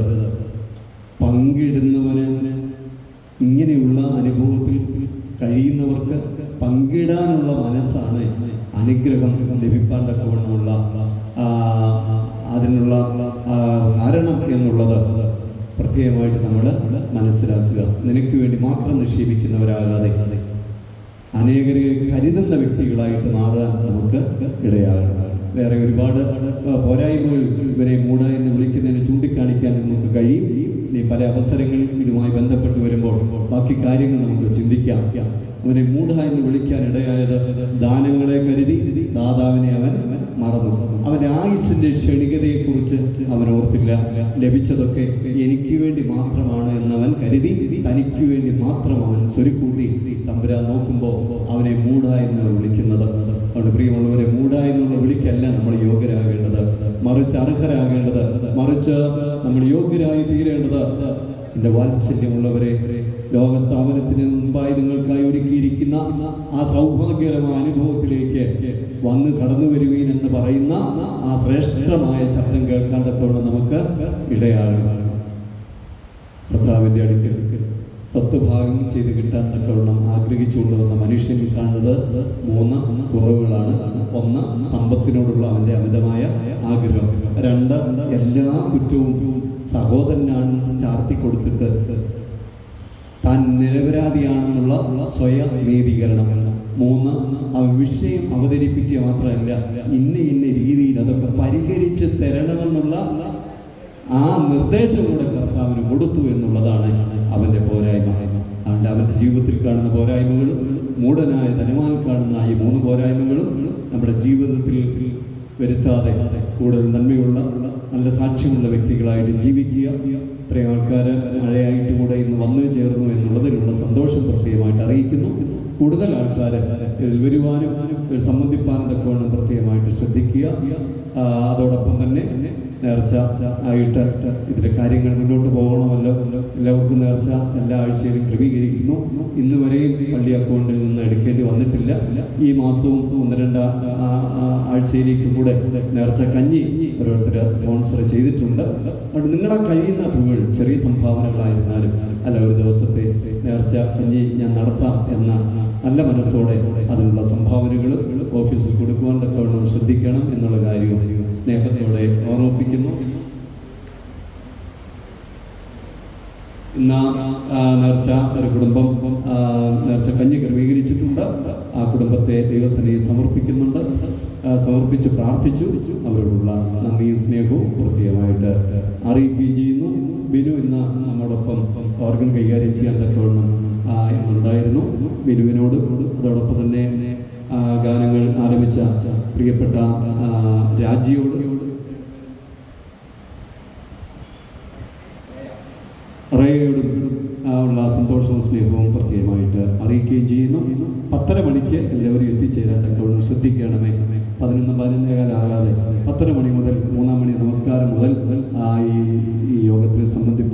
A: പങ്കിടുന്നവന് ഇങ്ങനെയുള്ള അനുഭവത്തിൽ കഴിയുന്നവർക്ക് പങ്കിടാനുള്ള മനസ്സാണ് അനുഗ്രഹം ലഭിക്കാൻ തക്കവണ്ണമുള്ള അതിനുള്ള കാരണം എന്നുള്ളത് പ്രത്യേകമായിട്ട് നമ്മൾ മനസ്സിലാക്കുക. നിനക്ക് വേണ്ടി മാത്രം നിക്ഷേപിക്കുന്നവരാകാതെ അനേകരെ കരുതുന്ന വ്യക്തികളായിട്ട് മാറാൻ നമുക്ക് ഇടയാകണം. വേറെ ഒരുപാട് പോരായ്മകൾ ഇവരെ മൂഢ എന്ന് വിളിക്കുന്നതിന് ചൂണ്ടിക്കാണിക്കാൻ നമുക്ക് കഴിയും. ഇനി പല അവസരങ്ങളിൽ ഇതുമായി ബന്ധപ്പെട്ട് വരുമ്പോൾ ബാക്കി കാര്യങ്ങൾ നമുക്ക് ചിന്തിക്കാം. അവനെ മൂഢ എന്ന് വിളിക്കാൻ ഇടയായത് ദാനങ്ങളെ കരുതി ദാതാവിനെ അവൻ മറന്നു. അവൻ്റെ ആയുസ്സിന്റെ ക്ഷണികതയെക്കുറിച്ച് അവൻ ഓർത്തില്ല. ലഭിച്ചതൊക്കെ എനിക്ക് വേണ്ടി മാത്രമാണ് എന്നവൻ കരുതി തനിക്ക് വേണ്ടി മാത്രം അവൻ സ്വരുക്കൂട്ടി തമ്പുരാൻ നോക്കുമ്പോൾ അവനെ മൂഢ എന്ന് വിളിക്കുന്നത്. അതുകൊണ്ട് പ്രിയമുള്ളവരെ, മൂഢ എന്നുള്ള വിളിക്കല്ല നമ്മൾ യോഗ്യരാകേണ്ടത്, മറിച്ച് അർഹരാകേണ്ടത്, മറിച്ച് നമ്മൾ യോഗ്യരായി തീരേണ്ടത്. എൻ്റെ വാത്സല്യമുള്ളവരെ, ലോകസ്ഥാപനത്തിന് മുമ്പായി നിങ്ങൾക്കായി ഒരുക്കിയിരിക്കുന്ന ആ സൗഭാഗ്യകരമായ അനുഭവത്തിലേക്ക് വന്ന് കടന്നു വരുവീൻ എന്ന് പറയുന്ന ആ ശ്രേഷ്ഠമായ ശബ്ദം കേൾക്കാൻ തക്കവണ്ണം നമുക്ക് ഇടയാകണം. കർത്താവിൻ്റെ അടുക്കൽ സത്വഭാഗം ചെയ്ത് കിട്ടാൻ തക്കവണ്ണം ആഗ്രഹിച്ചുകൊണ്ടുവന്ന മനുഷ്യൻ കാണുന്നത് 3 കുറവുകളാണ്. 1, സമ്പത്തിനോടുള്ള അവൻ്റെ അമിതമായ ആഗ്രഹം. 2, എല്ലാ കുറ്റവും സഹോദരനാണ് ചാർത്തി കൊടുത്തിട്ട് താൻ നിരപരാധിയാണെന്നുള്ള സ്വയം നീതീകരണം. 3, അവൻ വിഷയം അവതരിപ്പിക്കുക മാത്രമല്ല, ഇന്ന രീതിയിൽ അതൊക്കെ പരിഹരിച്ച് തരണമെന്നുള്ള ആ നിർദ്ദേശം കൂടെ കർത്താവിന് കൊടുത്തു എന്നുള്ളതാണ് അവൻ്റെ പോരായ്മ. അതുകൊണ്ട് അവൻ്റെ ജീവിതത്തിൽ കാണുന്ന പോരായ്മകളും മൂഢനായ ധനവാൻ കാണുന്ന ഈ 3 പോരായ്മകളും നമ്മുടെ ജീവിതത്തിൽ വരുത്താതെ കൂടുതൽ നന്മയുള്ള നല്ല സാക്ഷ്യമുള്ള വ്യക്തികളായിട്ട് ജീവിക്കുക. ഇത്രയും ആൾക്കാർ മഴയായിട്ട് കൂടെ ഇന്ന് വന്നു ചേർന്നു എന്നുള്ളതിലുള്ള സന്തോഷം പ്രത്യേകമായിട്ട് അറിയിക്കുന്നു. കൂടുതൽ ആൾക്കാർ ഇതിൽ വരുവാനും സംബന്ധിപ്പാനും തക്കവണ്ണം പ്രത്യേകമായിട്ട് ശ്രദ്ധിക്കുക. അതോടൊപ്പം തന്നെ നേർച്ച ആയിട്ട് ഇതിൻ്റെ കാര്യങ്ങൾ മുന്നോട്ട് പോകണമല്ലോ. എല്ലാവർക്കും നേർച്ച എല്ലാ ആഴ്ചയിലും ക്രമീകരിക്കുന്നു. ഇന്ന് വരെയും പള്ളി അക്കൗണ്ടിൽ നിന്ന് എടുക്കേണ്ടി വന്നിട്ടില്ല. ഈ മാസവും 1-2 ആഴ്ചയിലേക്കും കൂടെ നേർച്ച കഞ്ഞി ഓരോരുത്തർ സ്പോൺസർ ചെയ്തിട്ടുണ്ട്. അതുകൊണ്ട് നിങ്ങളുടെ കഴിയുന്ന തുകകൾ ചെറിയ സംഭാവനകളായിരുന്നാലും അല്ല ഒരു ദിവസത്തെ നേർച്ച കഞ്ഞി ഞാൻ നടത്താം എന്ന നല്ല മനസ്സോടെ അതിനുള്ള സംഭാവനകൾ ഓഫീസിൽ കൊടുക്കുവാൻ തക്കവണ്ണം ശ്രദ്ധിക്കണം എന്നുള്ള കാര്യവും സ്നേഹത്തോടെ ഓർമ്മിപ്പിക്കുന്നു. ഇന്ന് നേർച്ച ഒരു കുടുംബം നേർച്ച കഞ്ഞി ക്രമീകരിച്ചിട്ടുണ്ട്. ആ കുടുംബത്തെ ദൈവസന്നിധിയിൽ സമർപ്പിച്ച് പ്രാർത്ഥിച്ചു. അവരോടുള്ള നന്ദിയും സ്നേഹവും കൃത്യമായിട്ട് അറിയിക്കുകയും ചെയ്യുന്നു. ബിനു ഇന്ന് നമ്മോടൊപ്പം ഓർഗൻ കൈകാര്യം ചെയ്യാൻ തക്കവണ്ണം എന്നുണ്ടായിരുന്നു. ബിനുവിനോട് അതോടൊപ്പം തന്നെ ഗാനങ്ങൾ ആരംഭിച്ച പ്രിയപ്പെട്ട രാജിയോട് റയോടും ഉള്ള സന്തോഷവും സ്നേഹവും പ്രത്യേകമായിട്ട് അറിയിക്കുകയും ചെയ്യുന്നു. 10:30 മണിക്ക് എല്ലാവരും എത്തിച്ചേരാൻ തക്കവണ്ണം ശ്രദ്ധിക്കണമേ. 11-11:15 10:30 മണി മുതൽ 3 മണി നമസ്കാരം മുതൽ ഈ യോഗത്തിൽ സംബന്ധിപ്പാൻ